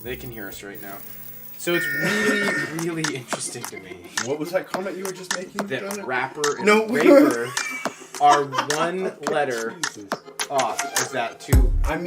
They can hear us right now. So it's really, really interesting to me. What was that comment you were just making? That rapper and raper are one letter off. Is that two R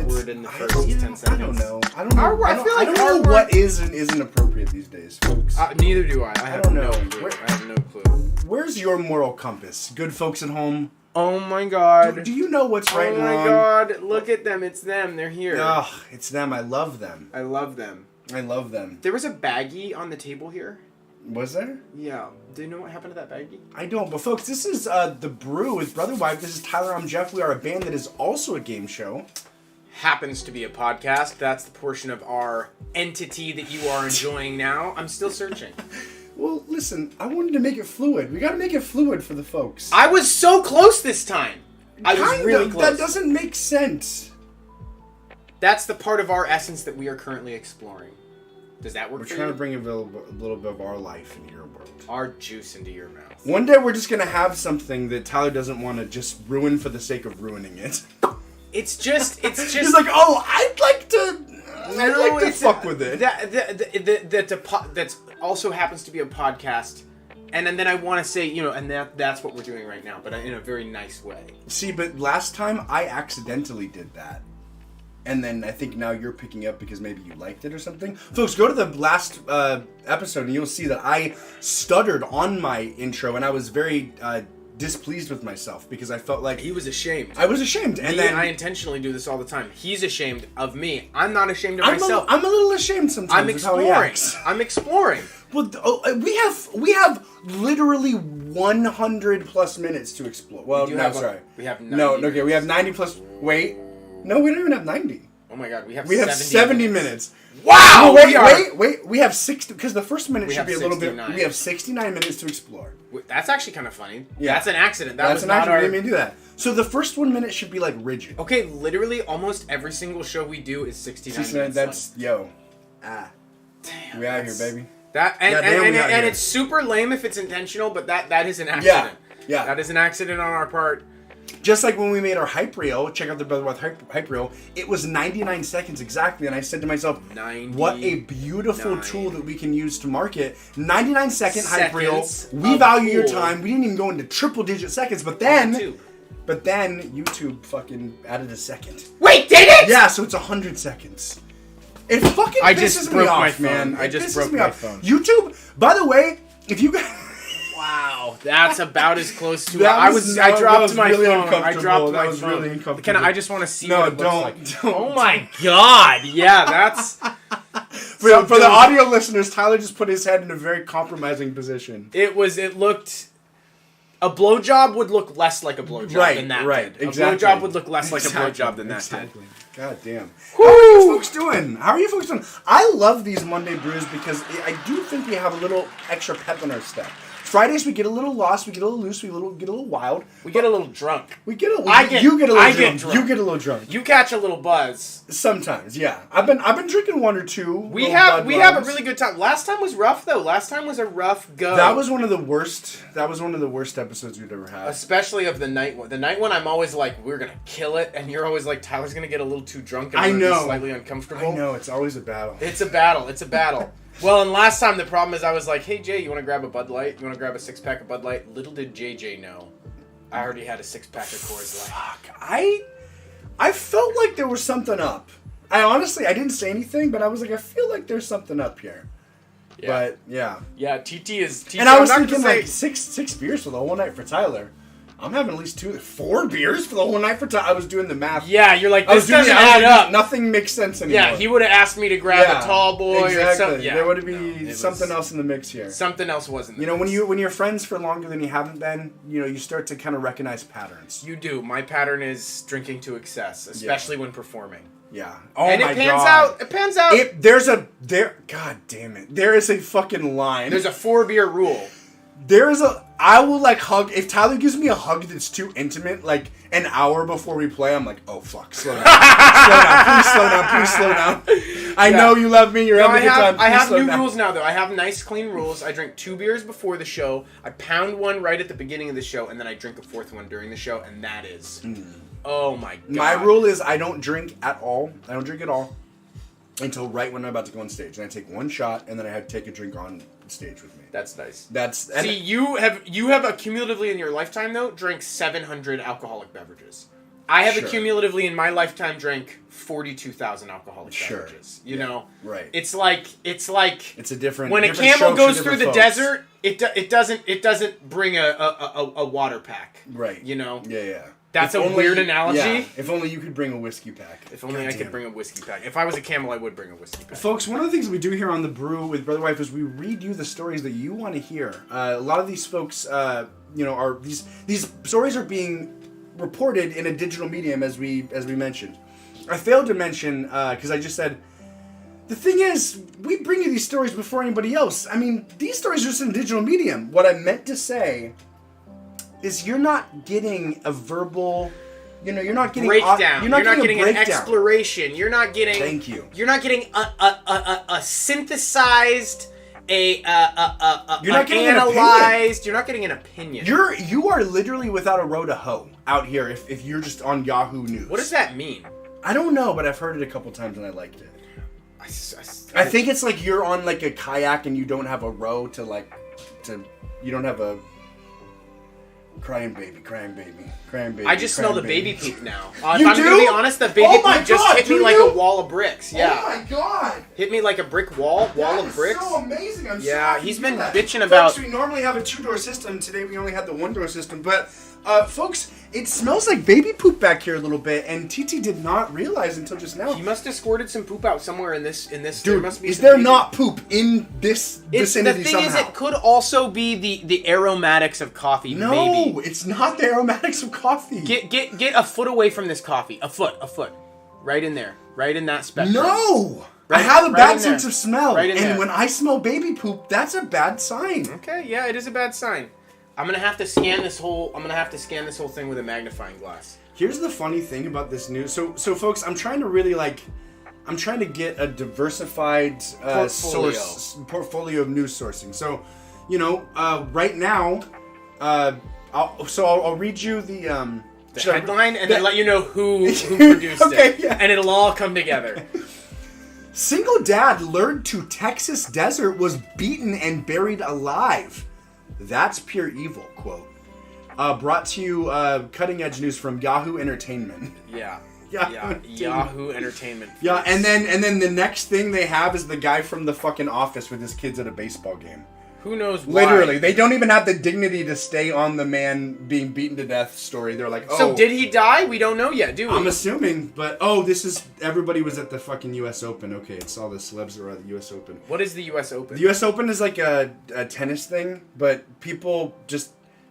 word in the first 10 seconds? I don't know. I don't know. I feel like I don't know what is and isn't appropriate these days, folks. Neither do I. I have no clue. I have no clue. Where's your moral compass? Good folks at home? Oh my god. Do you know what's right and wrong? Oh my god. Look at them. It's them. They're here. Ugh, it's them. I love them. I love them. I love them. There was a baggie on the table here. Was there? Yeah. Do you know what happened to that baggie? I don't. But folks, this is the Brew with Brotherwife. This is Tyler. I'm Jeff. We are a band that is also a game show. Happens to be a podcast. That's the portion of our entity that you are enjoying now. I'm still searching. Well, listen, I wanted to make it fluid. We got to make it fluid for the folks. I was so close this time. I was really close. That doesn't make sense. That's the part of our essence that we are currently exploring. Does that work for you? We're trying to bring a little bit of our life into your world. Our juice into your mouth. One day we're just going to have something that Tyler doesn't want to just ruin for the sake of ruining it. It's just... He's like, oh, I'd like to fuck with it. That also happens to be a podcast. And then I want to say, and that's what we're doing right now, but in a very nice way. See, but last time I accidentally did that. And then I think now you're picking up because maybe you liked it or something. Folks, go to the last episode and you'll see that I stuttered on my intro and I was very displeased with myself because I felt like... He was ashamed. I was ashamed. And then I intentionally do this all the time. He's ashamed of me. I'm not ashamed of myself. I'm a little ashamed sometimes. I'm exploring. I'm exploring. Well, we have literally 100 plus minutes to explore. Well, we no, sorry. We have 90 No, okay, we have 90 plus... Wait. No, we don't even have 90. Oh my god, we have 70 minutes. Wow! Wait. We have 60... Because the first minute should be a little 69. bit... We have 69 minutes to explore. That's actually kind of funny. Yeah. That's an accident. That's an accident. I didn't mean to do that. So the first 1 minute should be like rigid. Okay, literally almost every single show we do is 69 minutes. That's... Long. Damn. We out here, baby. And it's super lame if it's intentional, but that is an accident. Yeah. That is an accident on our part. Just like when we made our hype reel, check out the Brotherwife hype reel, it was 99 seconds exactly, and I said to myself, what a beautiful tool that we can use to market. 99-second hype reel, we value your time, we didn't even go into triple-digit seconds, but then YouTube fucking added a second. Wait, did it? Yeah, so it's 100 seconds. It fucking pisses me off, man. I just broke my phone. YouTube, by the way, if you guys... Wow, that's about as close to it. I dropped my phone. I dropped my phone. Really uncomfortable. I just want to see what it looks like. Don't. Oh my god. Yeah, that's... For the audio listeners, Tyler just put his head in a very compromising position. It looked... A blowjob would look less like a blowjob than that did. Right, exactly. A blowjob would look less like a blowjob than that did. God damn. How are you folks doing? I love these Monday brews because I do think we have a little extra pep in our step. Fridays we get a little lost, we get a little loose, we get a little wild. We get a little drunk. You get a little drunk. You get a little drunk. You catch a little buzz. Sometimes, yeah. I've been drinking one or two. We have a really good time. Last time was rough though. Last time was a rough go. That was one of the worst episodes we've ever had. Especially of the night one. The night one I'm always like, we're gonna kill it, and you're always like, Tyler's gonna get a little too drunk and be slightly uncomfortable. I know, it's always a battle. It's a battle. Well, and last time the problem is I was like, hey Jay, you want to grab a Bud Light? You want to grab a 6-pack of Bud Light? Little did JJ know, I already had a 6-pack of Coors Light. Fuck, I felt like there was something up. I didn't say anything, but I was like, I feel like there's something up here. Yeah. But yeah. Yeah, TT is. And I was thinking like six beers for the whole night for Tyler. I'm having at least 4 beers for the whole night for Tyler. I was doing the math. Yeah, you're like, this doesn't add up. Nothing makes sense anymore. Yeah, he would have asked me to grab a tall boy or something. Yeah, there would be something else in the mix here. Something else wasn't. Mix. when you're friends for longer than you haven't been, you start to kind of recognize patterns. You do. My pattern is drinking to excess, especially when performing. Yeah. Oh and my god. It pans out. God damn it. There is a fucking line. There's a 4-beer rule. I will like hug, if Tyler gives me a hug that's too intimate, like an hour before we play, I'm like, oh fuck, slow down. Please slow down. I know you love me, you're having a good time. I have new rules now though. I have nice clean rules. I drink 2 beers before the show, I pound one right at the beginning of the show, and then I drink a 4th one during the show, and that is, oh my god. My rule is I don't drink at all. until right when I'm about to go on stage. And I take one shot, and then I have to take a drink on stage with me. That's nice. See, you have accumulatively in your lifetime, though, drank 700 alcoholic beverages. I have accumulatively in my lifetime drank 42,000 alcoholic beverages. You know? Right. It's like... It's a different... When a camel goes through the desert, it doesn't bring a water pack. Right. You know? Yeah. That's a weird analogy. Yeah, if only you could bring a whiskey pack. If only I could bring a whiskey pack. If I was a camel, I would bring a whiskey pack. Folks, one of the things we do here on The Brew with Brotherwife is we read you the stories that you want to hear. A lot of these folks, are these stories are being reported in a digital medium, as we mentioned. I failed to mention, because I just said, the thing is, we bring you these stories before anybody else. I mean, these stories are just in a digital medium. What I meant to say is you're not getting a verbal, you're not getting breakdown. You're not getting an exploration. You're not getting. Thank you. You're not getting a synthesized, you're not getting analyzed. You're not getting an opinion. You are literally without a row to hoe out here if you're just on Yahoo News. What does that mean? I don't know, but I've heard it a couple times and I liked it. I think it's like you're on like a kayak and you don't have a row to you don't have a. Crying baby. I just smell the baby poop now. If You I'm do? gonna be honest, the baby poop just hit me like a wall of bricks. Yeah. Oh my god! Hit me like a brick wall of bricks. So amazing. I'm yeah, so he's been that. bitching about. Folks, we normally have a 2-door system. Today we only had the 1-door system. But, folks, it smells like baby poop back here a little bit, and TT did not realize until just now. He must have squirted some poop out somewhere in this. Dude, there must be is there not poop in this vicinity somehow? The thing is, it could also be the aromatics of coffee. No, maybe. It's not the aromatics of coffee. Get a foot away from this coffee. A foot. Right in there. Right in that spectrum. No! Right, I have a bad there. sense of smell. Right in and there. when I smell baby poop, that's a bad sign. Okay, yeah, it is a bad sign. I'm gonna have to scan this whole thing with a magnifying glass. Here's the funny thing about this news. So folks, I'm trying to really I'm trying to get a diversified portfolio of news sourcing. So, right now, I'll read you the headline and then let you know who produced it. Yeah. And it'll all come together. Single dad lured to Texas desert was beaten and buried alive. That's pure evil, quote. Brought to you cutting edge news from Yahoo Entertainment. Yeah. Yahoo Entertainment. Yeah, and then the next thing they have is the guy from the fucking Office with his kids at a baseball game. Who knows why? Literally, they don't even have the dignity to stay on the man being beaten to death story. They're like, oh. So did he die? We don't know yet, do we? I'm assuming, but everybody was at the fucking U.S. Open. Okay, it's all the celebs that were at the U.S. Open. What is the U.S. Open? The U.S. Open is like a tennis thing, but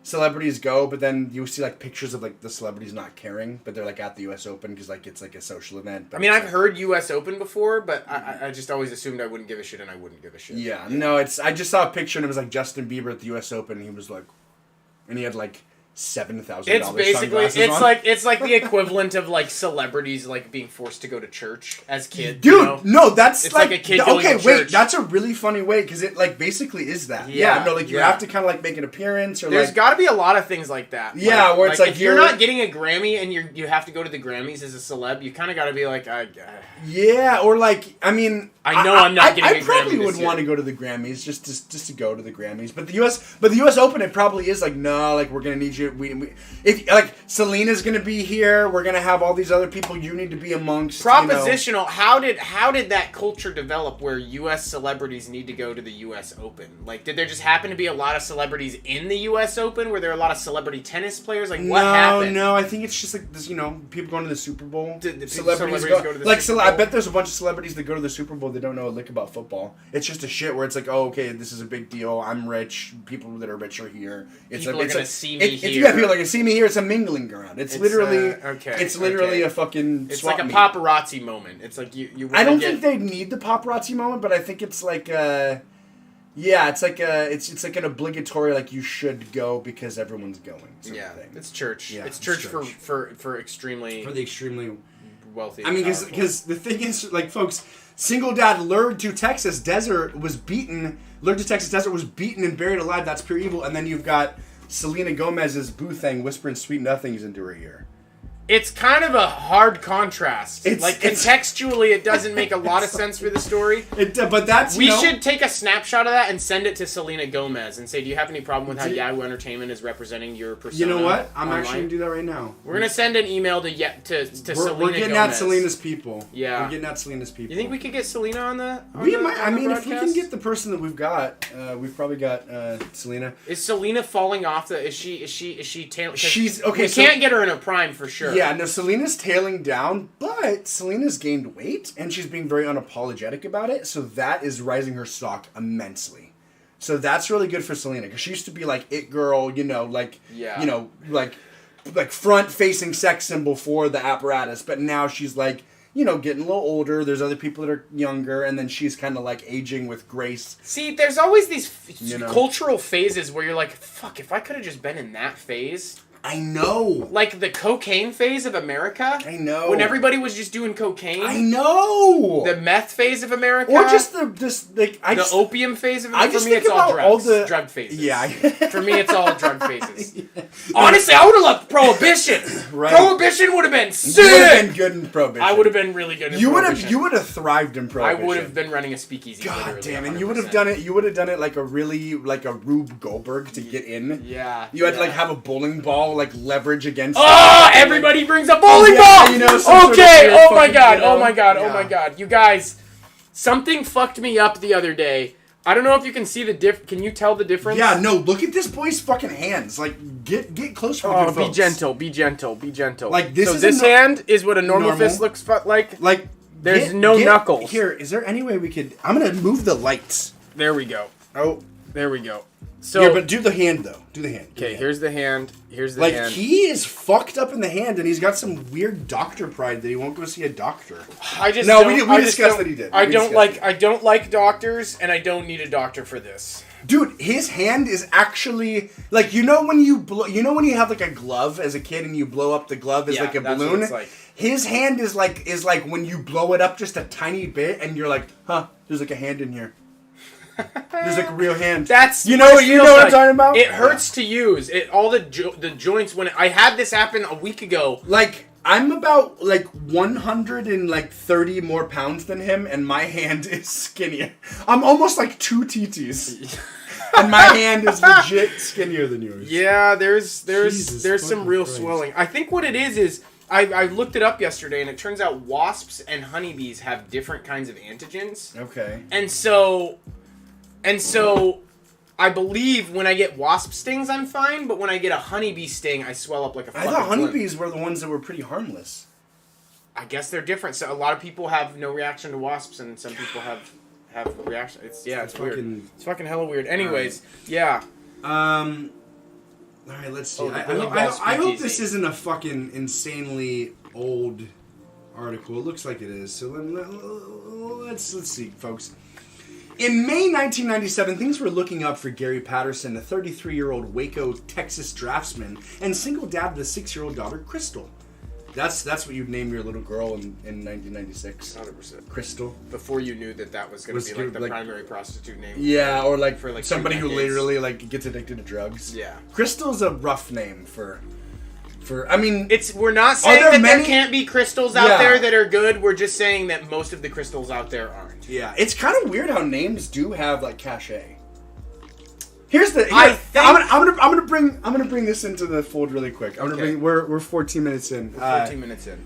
celebrities go, but then you see like pictures of like the celebrities not caring, but they're like at the U.S. Open because like it's like a social event. I mean, I've heard U.S. Open before, but I just always assumed I wouldn't give a shit, and I wouldn't give a shit. Yeah, no, I just saw a picture and it was like Justin Bieber at the U.S. Open, and he was like, and he had like $7,000. It's basically it's like the equivalent of like celebrities like being forced to go to church as kids. Dude, no, that's it's like a kid going to church. Wait, that's a really funny way because it like basically is that. Yeah, no, like you have to kind of like make an appearance or there's got to be a lot of things like that. Yeah, where it's like if you're not getting a Grammy and you have to go to the Grammys as a celeb, you kind of got to be like, yeah, or like I mean. I'm not getting a Grammy. I probably would want to go to the Grammys just to go to the Grammys, but the U.S. Open it probably is like no, like we're gonna need you. If like Selena's gonna be here, we're gonna have all these other people you need to be amongst. Propositional. How did that culture develop where U.S. celebrities need to go to the U.S. Open? Like, did there just happen to be a lot of celebrities in the U.S. Open? Were there a lot of celebrity tennis players? Like, what happened? No, I think it's just like this. People going to the Super Bowl. The celebrities go to the like Super Bowl? I bet there's a bunch of celebrities that go to the Super Bowl. They don't know a lick about football. It's just a shit where it's like, oh, okay, this is a big deal. I'm rich. People that are rich are here. People are gonna see me here. Yeah, people are gonna see me here. It's a mingling ground. It's literally a fucking. It's swap like a meet. paparazzi moment. It's like you. I don't think they need the paparazzi moment, but I think it's like it's like an obligatory like you should go because everyone's going. Yeah, thing. It's church. Yeah, it's church. For the extremely wealthy. I mean, because the thing is, like, folks, single dad lured to Texas desert was beaten and buried alive. That's pure evil. And then you've got Selena Gomez's boo thing whispering sweet nothings into her ear. It's kind of a hard contrast. Contextually, it doesn't make a lot of sense for the story. But that's we should take a snapshot of that and send it to Selena Gomez and say, "Do you have any problem with how Yahoo Entertainment is representing your persona?" You know what? I'm online? actually gonna do that right now. We're gonna send an email to Selena. We're getting Gomez. at Selena's people. Yeah, we're getting at Selena's people. You think we could get Selena on the? We might. I mean, if we can get the person that we've got, we've probably got Selena. Is Selena falling off the? Is she tailing? She's okay. We can't get her in a prime for sure. Yeah, no, Selena's tailing down, but Selena's gained weight, and she's being very unapologetic about it, so that is rising her stock immensely. So that's really good for Selena, because she used to be like it girl, like front-facing sex symbol for the apparatus, but now she's like, getting a little older. There's other people that are younger, and then she's kind of like aging with grace. See, there's always these cultural phases where you're like, fuck, if I could have just been in that phase... I know. Like the cocaine phase of America. I know. When everybody was just doing cocaine. I know. The meth phase of America. Or just the opium phase of America. For me, it's all drugs. Drug phases. Yeah. For me, it's all drug phases. Yeah. Honestly, I would have loved Prohibition. Right. Prohibition would have been sick. You would have been good in Prohibition. I would have been really good in Prohibition. You would have thrived in Prohibition. I would have been running a speakeasy. God damn, and you would have done it. You would have done it like a Rube Goldberg to get in. Yeah. You had to have a bowling ball leverage against. Oh, everybody brings a bowling ball. Okay. Oh my god. Oh my god. Oh my god. You guys, something fucked me up the other day. I don't know if you can see the Can you tell the difference? Yeah. No. Look at this boy's fucking hands. Get closer. Oh, be gentle. Be gentle. Be gentle. Like this. So this hand is what a normal fist looks like. Like there's no knuckles. Here, is there any way we could? I'm gonna move the lights. There we go. Oh, there we go. So yeah, but do the hand though. Do the hand. Okay, here's the hand. Here's the hand. Like he is fucked up in the hand, and he's got some weird doctor pride that he won't go see a doctor. We discussed that he did. I don't like doctors, and I don't need a doctor for this. Dude, his hand is actually like when you when you have like a glove as a kid and you blow up the glove as like a balloon. What it's like. His hand is like when you blow it up just a tiny bit, and you're like, huh? There's like a hand in here. There's like a real hand. That's you know what I'm talking about. It hurts to use it. All the joints when I had this happen a week ago. Like I'm about 130 more pounds than him, and my hand is skinnier. I'm almost like 2 TTs, and my hand is legit skinnier than yours. Yeah, there's some real swelling. I think what it is. I looked it up yesterday, and it turns out wasps and honeybees have different kinds of antigens. Okay. And so, I believe when I get wasp stings, I'm fine, but when I get a honeybee sting, I swell up like a fucking I thought honeybees were the ones that were pretty harmless. I guess they're different. So a lot of people have no reaction to wasps, and some people have reaction. It's weird. It's fucking hella weird. Anyways, yeah. All right, let's see. I hope this isn't a fucking insanely old article. It looks like it is. So let's see, folks. In May 1997, things were looking up for Gary Patterson, a 33-year-old Waco, Texas draftsman, and single dad with a 6-year-old daughter, Crystal. That's what you'd name your little girl in 1996. 100%. Crystal. Before you knew that was going to be the primary prostitute name. Yeah, or for somebody who literally gets addicted to drugs. Yeah. Crystal's a rough name for I mean, we're not saying there can't be crystals out there that are good. We're just saying that most of the crystals out there aren't. Yeah, it's kind of weird how names do have cachet. Here's the. I'm gonna bring this into the fold really quick. We're 14 minutes in. 14 minutes in.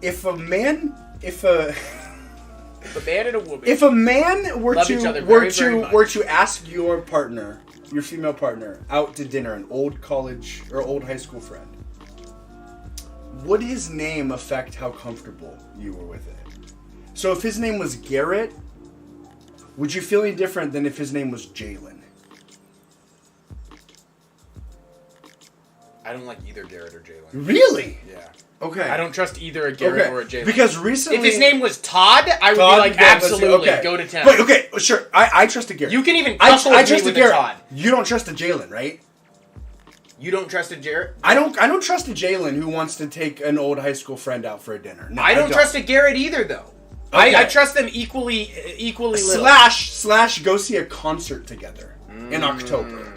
If a man and a woman. If a man were to ask your partner, your female partner, out to dinner, an old college or old high school friend, would his name affect how comfortable you were with it? So if his name was Garrett, would you feel any different than if his name was Jalen? I don't like either Garrett or Jalen. Really? Yeah. Okay. I don't trust either a Garrett or a Jalen. Because recently... If his name was Todd, I would be like, absolutely, go to town. Wait, okay, sure. I trust a Garrett. You can even couple with me with a Todd. You don't trust a Jalen, right? You don't trust a Jarrett? I don't trust a Jalen who wants to take an old high school friend out for a dinner. No, I don't trust a Garrett either, though. Okay. I trust them equally little. Slash go see a concert together in October.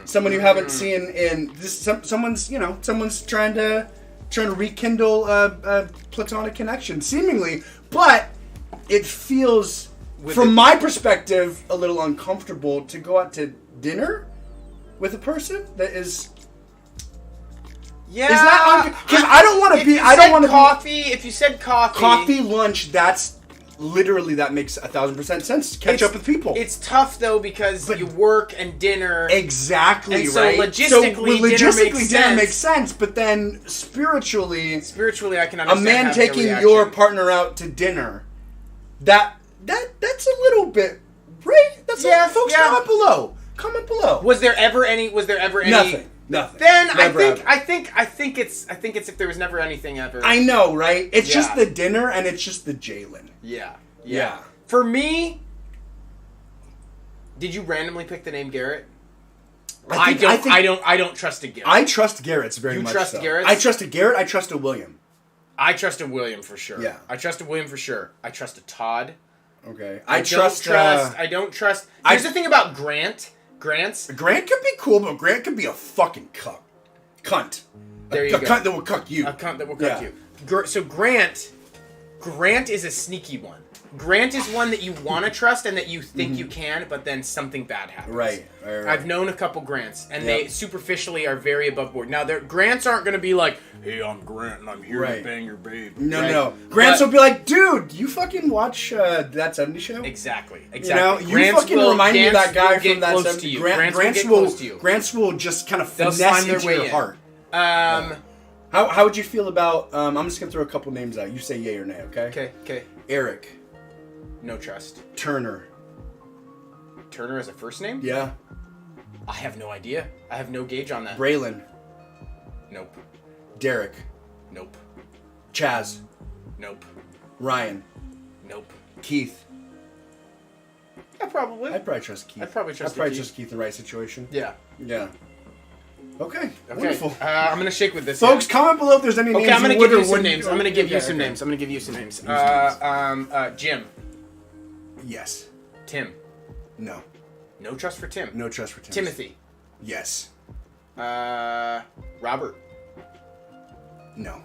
someone you haven't seen in this. Someone's trying to rekindle a platonic connection, seemingly, but it feels, from my perspective, a little uncomfortable to go out to dinner with a person that is. Yeah, is that because I don't want to be. I don't want to coffee. If you said coffee, lunch, that's literally, that makes 1,000% sense. Catch up with people. It's tough though because you work and dinner. Exactly, and so right. Logistically, dinner makes sense. But then spiritually, I can understand a man taking your partner out to dinner. That's a little bit, right? That's folks. Comment below. Was there ever any? Nothing. Then Never I think it's if there was never anything ever. I know, right? It's just the dinner and it's just the Jalen. Yeah. For me, did you randomly pick the name Garrett? I don't trust a Garrett. I trust Garrett's very much. You trust Garrett's? I trust a Garrett. I trust a William. I trust a William for sure. Yeah. I trust a William for sure. I trust a Todd. Okay. I don't trust. Here's the thing about Grant. Grant could be cool, but Grant could be a fucking cunt. There you go. A cunt that will cuck you. A cunt that will cuck you. So Grant is a sneaky one. Grant is one that you want to trust and that you think you can, but then something bad happens. Right. I've known a couple Grants, and they superficially are very above board. Now, Grants aren't going to be like, "Hey, I'm Grant, and I'm here to bang your babe." No. Grants will be like, "Dude, you fucking watch That 70s Show?" Exactly. You know, you fucking remind me of that guy from That 70s. Grants will just kind of finesse into your heart. How would you feel about? I'm just gonna throw a couple names out. You say yay or nay, okay? Okay. Eric. No trust. Turner as a first name? Yeah. I have no idea. I have no gauge on that. Braylon. Nope. Derek. Nope. Chaz. Nope. Ryan. Nope. Keith. I'd probably trust Keith. I'd probably trust Keith in the right situation. Yeah. Okay. Wonderful. I'm gonna shake with this. Folks, comment below if there's any names. Okay, I'm gonna give you some names. I'm gonna give you some names. Jim. Yes. Tim. No. No trust for Tim. No trust for Tim. Timothy. Yes. Robert. No.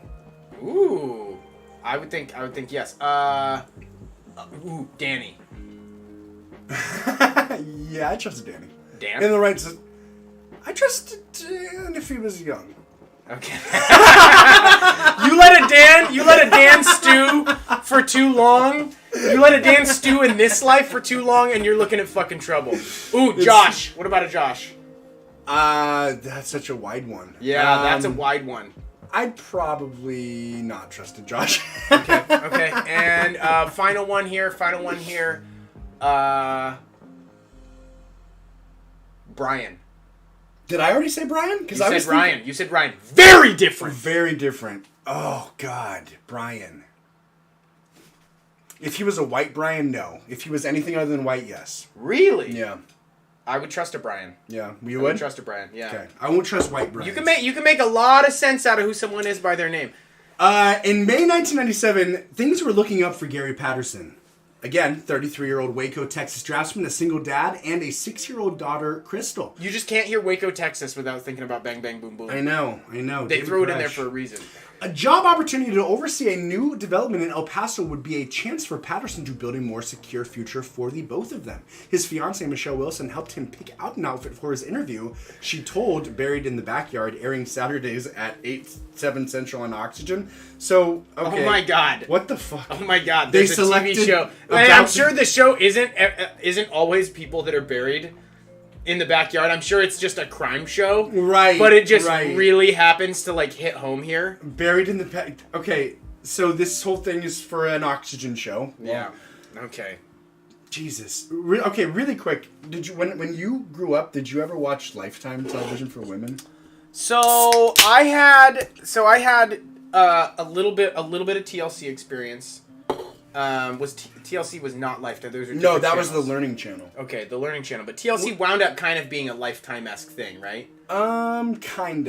Ooh. I would think yes. Danny. Yeah, I trusted Danny. Dan? In the right. I trusted Dan if he was young. Okay. You let a Dan stew for too long. You let a Dan stew in this life for too long, and you're looking at fucking trouble. Ooh, Josh. What about a Josh? That's such a wide one. Yeah, that's a wide one. I'd probably not trust a Josh. Okay. And final one here. Brian. Did I already say Brian? You said Ryan. Very different. Very different. Oh, God. Brian. If he was a white Brian, no. If he was anything other than white, yes. Really? Yeah. I would trust a Brian. Yeah, I would trust a Brian. Yeah. Okay. I won't trust white Brian. You can make a lot of sense out of who someone is by their name. In May 1997, things were looking up for Gary Patterson. Again, 33-year-old Waco, Texas draftsman, a single dad, and a 6-year-old daughter, Crystal. You just can't hear Waco, Texas without thinking about Bang Bang Boom Boom. I know. They threw it in there for a reason. A job opportunity to oversee a new development in El Paso would be a chance for Patterson to build a more secure future for the both of them. His fiancée, Michelle Wilson, helped him pick out an outfit for his interview. She told Buried in the Backyard, airing Saturdays at 7 Central on Oxygen. So, okay. Oh my God. What the fuck? Oh my God. They There's a TV show. I'm sure the show isn't always people that are buried in the backyard. I'm sure it's just a crime show. Right. But it just really happens to like hit home here. Buried in the Okay, so this whole thing is for an Oxygen show. Yeah. Okay. Jesus. Okay, really quick. Did you when you grew up, did you ever watch Lifetime television for women? So I had a little bit of TLC experience. TLC was not Lifetime. Those were that channels. was the Learning Channel. Okay, the Learning Channel. But TLC wound up kind of being a Lifetime-esque thing, right? Kind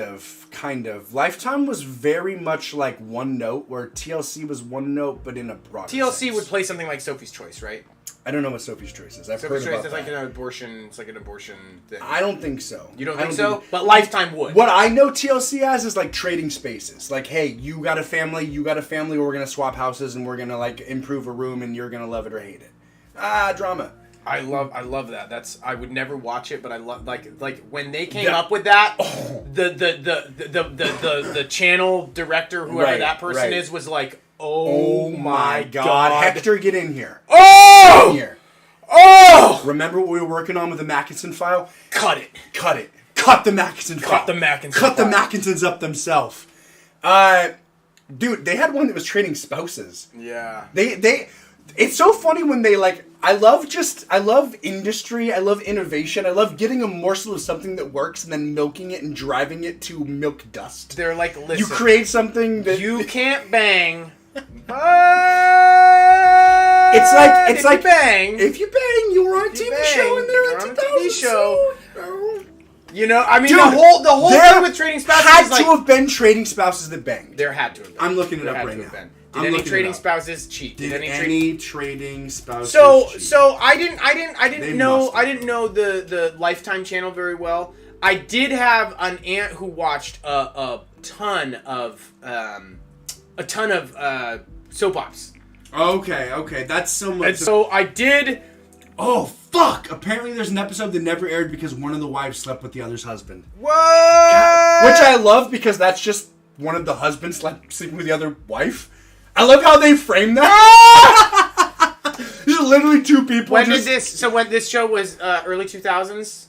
of. Lifetime was very much like one note, where TLC was one note, but in a broader TLC sense. would play something like Sophie's Choice, right? I don't know what Sophie's Choice is. I've Sophie's heard Choice about is that. like an abortion. It's like an abortion thing. I don't think so. You don't think so? But Lifetime would. What I know TLC as is like trading spaces. Like, hey, you got a family, we're gonna swap houses, and we're gonna like improve a room, and you're gonna love it or hate it. Drama. I love that. I would never watch it, but I love like when they came up with that. Oh. The channel director, whoever that person is, was like, oh my god, Hector, get in here. Oh, get in here. Oh, remember what we were working on with the Mackinson file? Cut it. Cut the Mackinson file. Cut the Mackinson. Cut the Mackinsons up themselves. Dude, they had one that was trading spouses. Yeah. They. It's so funny when they like. I love industry. I love innovation. I love getting a morsel of something that works and then milking it and driving it to milk dust. They're like, listen. You create something that you can't bang. But it's like bang. If you bang, you were on a TV show and they're on a TV show. You know, I mean, dude, the whole thing with trading spouses had is to have been trading spouses that banged. There had to have been. I'm looking it up right now. Did any trading spouses cheat? Did any trading spouses cheat? So I didn't know the Lifetime channel very well. I did have an aunt who watched a ton of soap ops. Okay, that's so much. And so I did. Oh fuck! Apparently, there's an episode that never aired because one of the wives slept with the other's husband. What? Which I love because that's just one of the husbands sleeping with the other wife. I love how they frame that. There's literally two people. When this show was early 2000s?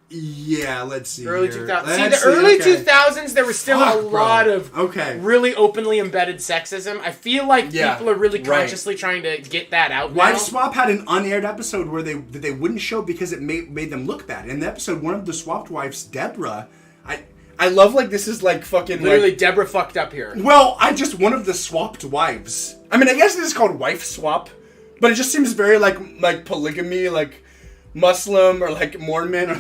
Yeah, let's see. Early 2000s. See, the early 2000s, there was still a lot of really openly embedded sexism. I feel like people are really consciously trying to get that out now. Wife Swap had an unaired episode where they wouldn't show because it made them look bad. In the episode, one of the swapped wives, Deborah, I love like this is like fucking literally like, Deborah fucked up here. Well, one of the swapped wives. I mean, I guess this is called wife swap, but it just seems very like polygamy, like Muslim or like Mormon. Or,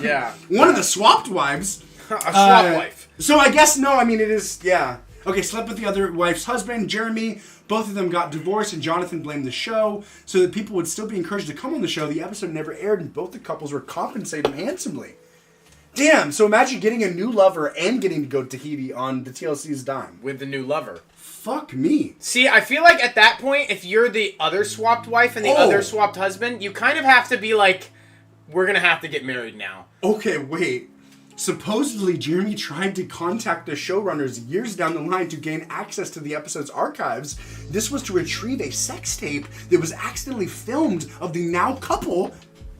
one of the swapped wives. A swap wife. So I guess no. I mean, it is okay. Slept with the other wife's husband, Jeremy. Both of them got divorced, and Jonathan blamed the show so that people would still be encouraged to come on the show. The episode never aired, and both the couples were compensated handsomely. Damn, so imagine getting a new lover and getting to go to Tahiti on the TLC's dime. With the new lover. Fuck me. See, I feel like at that point, if you're the other swapped wife and the other swapped husband, you kind of have to be like, we're going to have to get married now. Okay, wait. Supposedly, Jeremy tried to contact the showrunners years down the line to gain access to the episode's archives. This was to retrieve a sex tape that was accidentally filmed of the now couple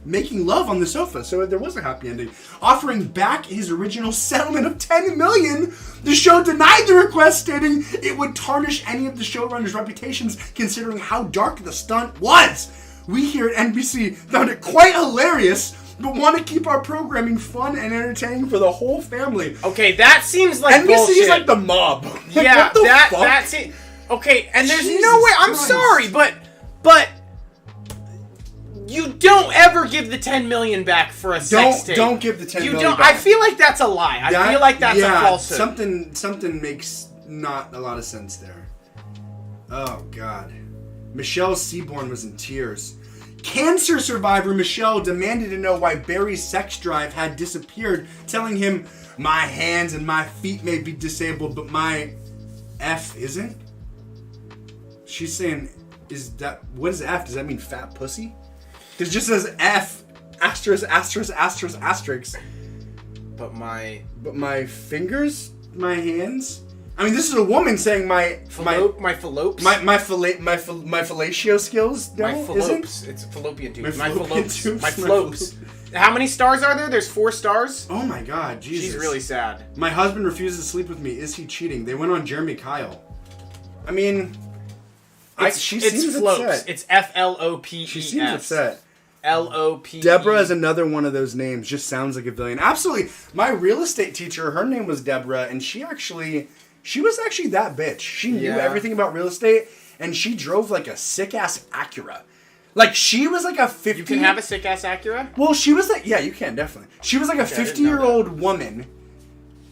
making love on the sofa, so there was a happy ending. Offering back his original settlement of $10 million, the show denied the request, stating it would tarnish any of the showrunners' reputations considering how dark the stunt was. We here at NBC found it quite hilarious, but want to keep our programming fun and entertaining for the whole family. Okay, that seems like NBC bullshit. is like the mob. Like, yeah, what the fuck? that's it. Okay, and there's Jesus no way. I'm Christ. sorry, but you don't ever give the $10 million back for a sex tape. Don't give the $10 million back. back. I feel like that's a lie. I feel like that's a falsehood. Something makes not a lot of sense there. Oh, God. Michelle Seaborn was in tears. Cancer survivor Michelle demanded to know why Barry's sex drive had disappeared, telling him, my hands and my feet may be disabled, but my F isn't? She's saying, what is F? Does that mean fat pussy? Because it just says F, asterisk. But my fingers, my hands. I mean, this is a woman saying my fallopes, my fellatio skills. My fallopes. It's fallopian tubes. My fallopes. How many stars are there? There's 4 stars. Oh my God, Jesus. She's really sad. My husband refuses to sleep with me. Is he cheating? They went on Jeremy Kyle. I mean, she seems upset. It's FLOPES. She seems upset. LOPE. Deborah is another one of those names. Just sounds like a villain. Absolutely. My real estate teacher, her name was Deborah, and she was actually that bitch. She knew everything about real estate, and she drove like a sick ass Acura. Like, she was like a 50... You can have a sick-ass Acura? Well, she was like... Yeah, you can, definitely. She was like a 50-year-old woman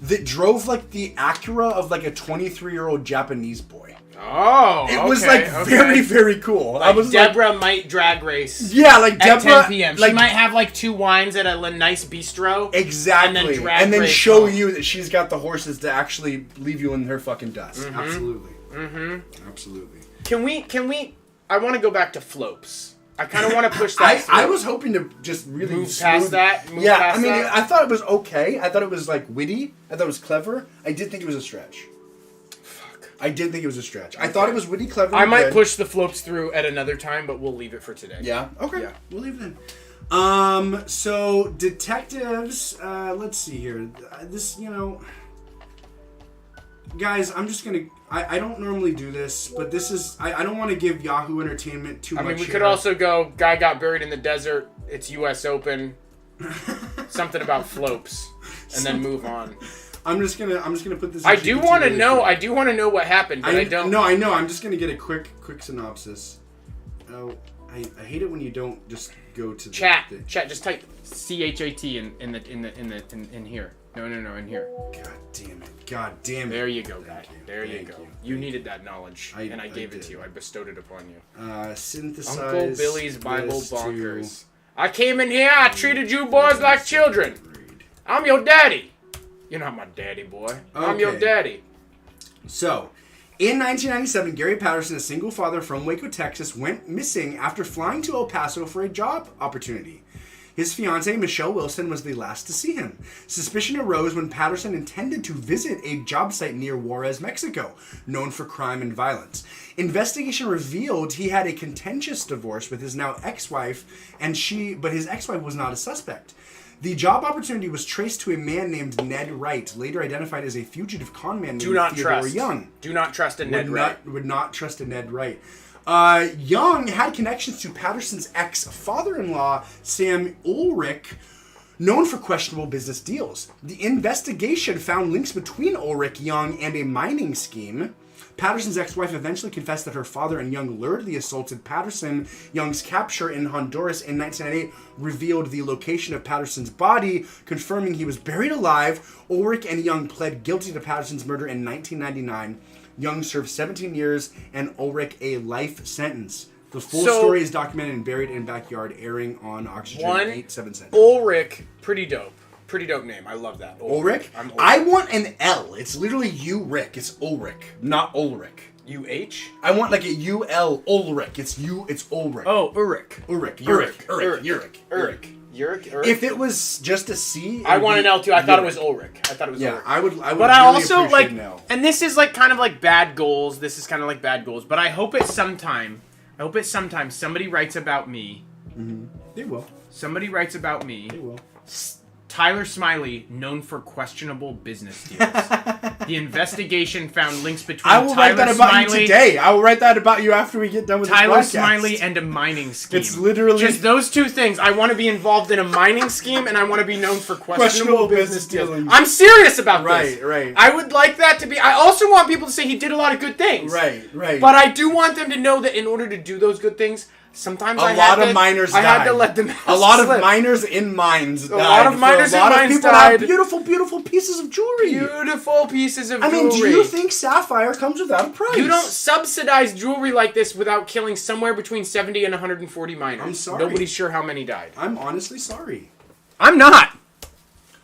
that drove, like, the Acura of, like, a 23-year-old Japanese boy. Oh, It was, like, very, very cool. Like I was Deborah might drag race. Yeah, like, Deborah... At 10 p.m. Like, she might have, like, 2 wines at a nice bistro. Exactly. And then show you that she's got the horses to actually leave you in her fucking dust. Mm-hmm. Absolutely. Mm-hmm. Absolutely. Can we... I want to go back to Flopes. I kind of want to push that. I was hoping to just really move past that. I thought it was okay. I thought it was like witty. I thought it was clever. I did think it was a stretch. Fuck. I did think it was a stretch. I thought it was witty, clever. I might push the Flopes through at another time, but we'll leave it for today. Yeah. Okay. Yeah. We'll leave it in. So detectives. Let's see here. This, guys, I'm just gonna. I don't normally do this, but this is... I don't want to give Yahoo Entertainment too much. I mean, we could also go, guy got buried in the desert, it's U.S. Open, something about Flopes, and then move on. I'm just gonna put this... I do want to know what happened, but I don't... No, I know. I'm just gonna get a quick synopsis. Oh, I hate it when you don't just go to chat. Just type CHAT in here. No, in here. God damn it. There you go, guy. There you go. You needed that knowledge, and I gave it to you. I bestowed it upon you. Synthesize Uncle Billy's Bible Bonkers. I came in here, I treated you boys like children. I'm your daddy. You're not my daddy, boy. I'm your daddy. So, in 1997, Gary Patterson, a single father from Waco, Texas, went missing after flying to El Paso for a job opportunity. His fiancée, Michelle Wilson, was the last to see him. Suspicion arose when Patterson intended to visit a job site near Juarez, Mexico, known for crime and violence. Investigation revealed he had a contentious divorce with his now ex-wife, but his ex-wife was not a suspect. The job opportunity was traced to a man named Ned Wright, later identified as a fugitive conman named Theodore Young. Do not trust a Ned Wright. Would not trust a Ned Wright. Young had connections to Patterson's ex-father-in-law, Sam Ulrich, known for questionable business deals. The investigation found links between Ulrich, Young, and a mining scheme. Patterson's ex-wife eventually confessed that her father and Young lured the assaulted Patterson. Young's capture in Honduras in 1998 revealed the location of Patterson's body, confirming he was buried alive. Ulrich and Young pled guilty to Patterson's murder in 1999. Young served 17 years and Ulrich a life sentence. The full story is documented and buried in backyard, airing on Oxygen 877. Ulrich, pretty dope. Pretty dope name. I love that. Ulrich? I want an L. It's literally U-Rick. It's Ulrich, not Ulrich. U-H? I want like a U-L Ulrich. It's Ulrich. Oh, Ulrich. Ulrich. If it was just a C, I want an L too. I thought it was Ulrich. Ulrich. I would. But I also like, and this is like kind of like bad goals. This is kind of like bad goals. But I hope it's sometime somebody writes about me. Mm-hmm. They will. Somebody writes about me. They will. Tyler Smiley, known for questionable business deals. The investigation found links between I will write that about you today. I will write that about you after we get done with Tyler this podcast. Smiley and a mining scheme. It's literally just those two things. I want to be involved in a mining scheme, and I want to be known for questionable business deals. I'm serious about this. Right. I would like that to be. I also want people to say he did a lot of good things. Right. But I do want them to know that in order to do those good things, sometimes a lot of miners died. I had to let them a lot of miners in mines died. A lot of miners in mines died. Beautiful, beautiful pieces of jewelry. Beautiful pieces of jewelry. I mean, do you think sapphire comes without a price? You don't subsidize jewelry like this without killing somewhere between 70 and 140 miners. I'm sorry. Nobody's sure how many died. I'm honestly sorry. I'm not.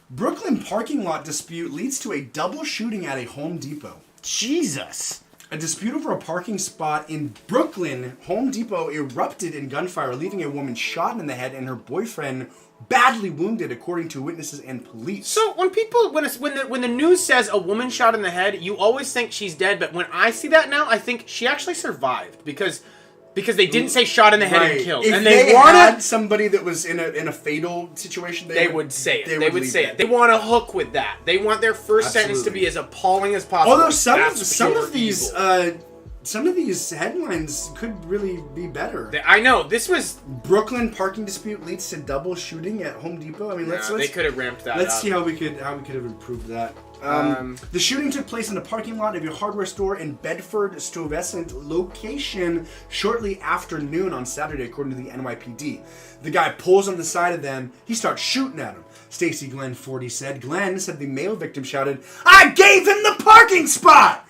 Brooklyn parking lot dispute leads to a double shooting at a Home Depot. Jesus. A dispute over a parking spot in Brooklyn, Home Depot, erupted in gunfire, leaving a woman shot in the head and her boyfriend badly wounded, according to witnesses and police. So when the news says a woman shot in the head, you always think she's dead. But when I see that now, I think she actually survived because they didn't say shot in the head and killed. If and they had somebody that was in a fatal situation, they would say it. They would say it. They want to hook with that. They want their first sentence to be as appalling as possible. Although some of these some of these headlines could really be better. I know. This was... Brooklyn parking dispute leads to double shooting at Home Depot. I mean, they could have ramped that up. Let's see how we could have improved that. The shooting took place in the parking lot of a hardware store in Bedford-Stuyvesant location shortly after noon on Saturday, according to the NYPD. The guy pulls on the side of them. He starts shooting at him. Stacy Glenn 40 said. Glenn said the male victim shouted, "I gave him the parking spot!"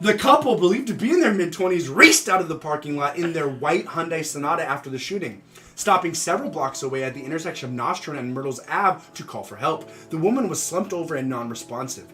The couple, believed to be in their mid-20s, raced out of the parking lot in their white Hyundai Sonata after the shooting, stopping several blocks away at the intersection of Nostrand and Myrtles Ave to call for help. The woman was slumped over and non-responsive.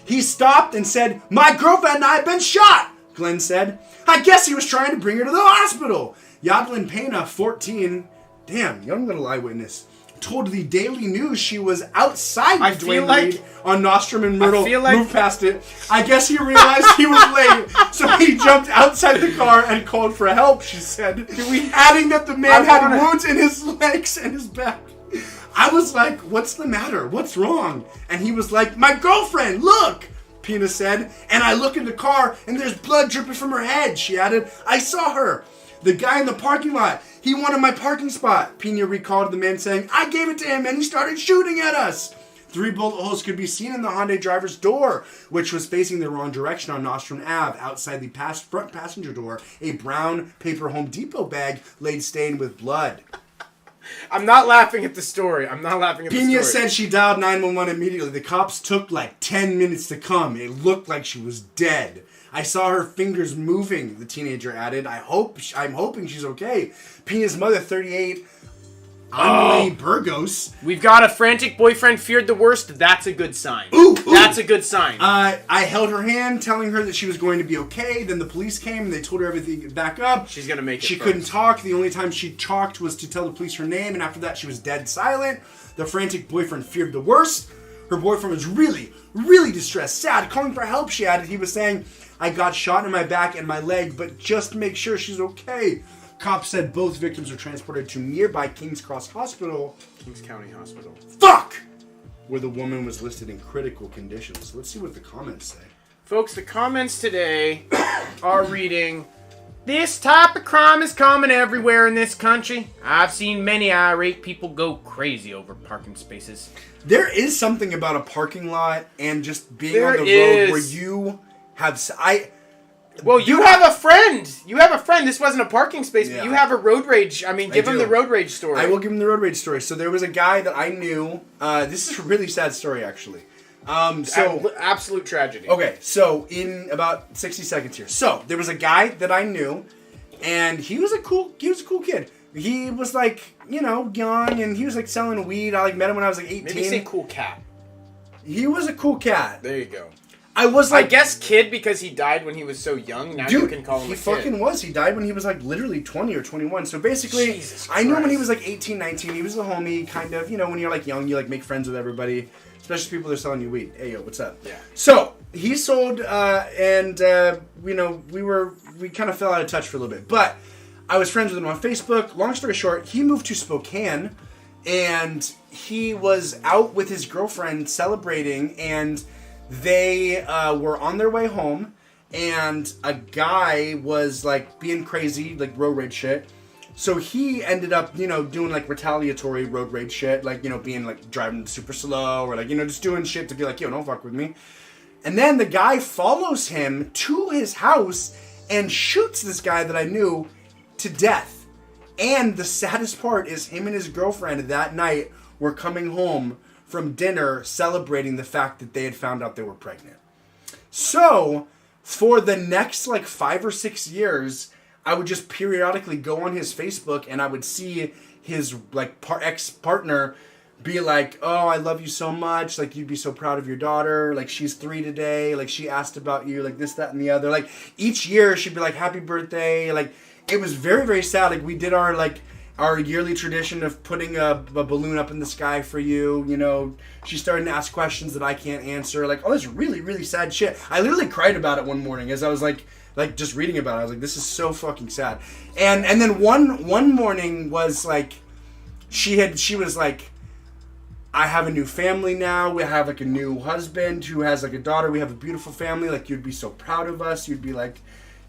He stopped and said, "My girlfriend and I have been shot," Glenn said. "I guess he was trying to bring her to the hospital." Yadlin Pena, 14, damn, young little eyewitness, told the Daily News she was outside Dwayne Reed on Nostrum and Myrtle, moved past it. "I guess he realized he was late, so he jumped outside the car and called for help," she said, adding that the man had wounds in his legs and his back. I was like, "What's the matter? What's wrong?" And he was like, "My girlfriend, look," Pena said, "and I look in the car and there's blood dripping from her head," she added. "I saw her. The guy in the parking lot, he wanted my parking spot," Pena recalled the man saying, "I gave it to him and he started shooting at us." 3 bullet holes could be seen in the Hyundai driver's door, which was facing the wrong direction on Nostrum Ave. Outside the front passenger door, a brown paper Home Depot bag laid stained with blood. I'm not laughing at the story. Pena said she dialed 911 immediately. The cops took like 10 minutes to come. It looked like she was dead. "I saw her fingers moving," the teenager added. I'm hoping she's okay." Pena's mother, 38, Emily Burgos. "We've got a frantic boyfriend feared the worst. That's a good sign." Ooh. That's a good sign. I held her hand, telling her that she was going to be okay. Then the police came and they told her everything back up. She's going to make it She first. couldn't talk. The only time she talked was to tell the police her name, and after that she was dead silent. The frantic boyfriend feared the worst. Her boyfriend was really, really distressed, sad, calling for help, she added. He was saying, "I got shot in my back and my leg, but just make sure she's okay." Cops said both victims were transported to nearby Kings County Hospital. Fuck! Where the woman was listed in critical conditions. Let's see what the comments say. Folks, the comments today are reading, "This type of crime is common everywhere in this country. I've seen many irate people go crazy over parking spaces." There is something about a parking lot and just being on the road where you have... Well, you have a friend. You have a friend. This wasn't a parking space, but you have a road rage. I mean, give him the road rage story. I will give him the road rage story. So there was a guy that I knew. This is a really sad story, actually. Absolute tragedy. Okay, so in about 60 seconds here. So there was a guy that I knew, and he was a cool kid. He was like, young, and he was like selling weed. I met him when I was like 18. Maybe say cool cat. He was a cool cat. There you go. I guess kid because he died when he was so young. Now you can call him a kid. He fucking was. He died when he was literally 20 or 21. So basically, I knew him when he was 18, 19. He was a homie, kind of. When you're young, you make friends with everybody, especially people that are selling you weed. Hey, yo, what's up? Yeah. So he sold, and we kind of fell out of touch for a little bit. But I was friends with him on Facebook. Long story short, he moved to Spokane, and he was out with his girlfriend celebrating, and they were on their way home, and a guy was being crazy, road rage shit. So he ended up, doing retaliatory road rage shit, being driving super slow or just doing shit to be yo, don't fuck with me. And then the guy follows him to his house and shoots this guy that I knew to death. And the saddest part is him and his girlfriend that night were coming home from dinner celebrating the fact that they had found out they were pregnant. So, for the next 5 or 6 years, I would just periodically go on his Facebook and I would see his ex-partner be "Oh, I love you so much, you'd be so proud of your daughter, she's 3 today, she asked about you, this, that, and the other." Each year she'd be "Happy birthday." It was very, very sad. We did our yearly tradition of putting a balloon up in the sky for you. She's starting to ask questions that I can't answer. All this really, really sad shit. I literally cried about it one morning as I was just reading about it. I was this is so fucking sad. And then one morning was she was "I have a new family now. We have a new husband who has a daughter. We have a beautiful family. You'd be so proud of us. You'd be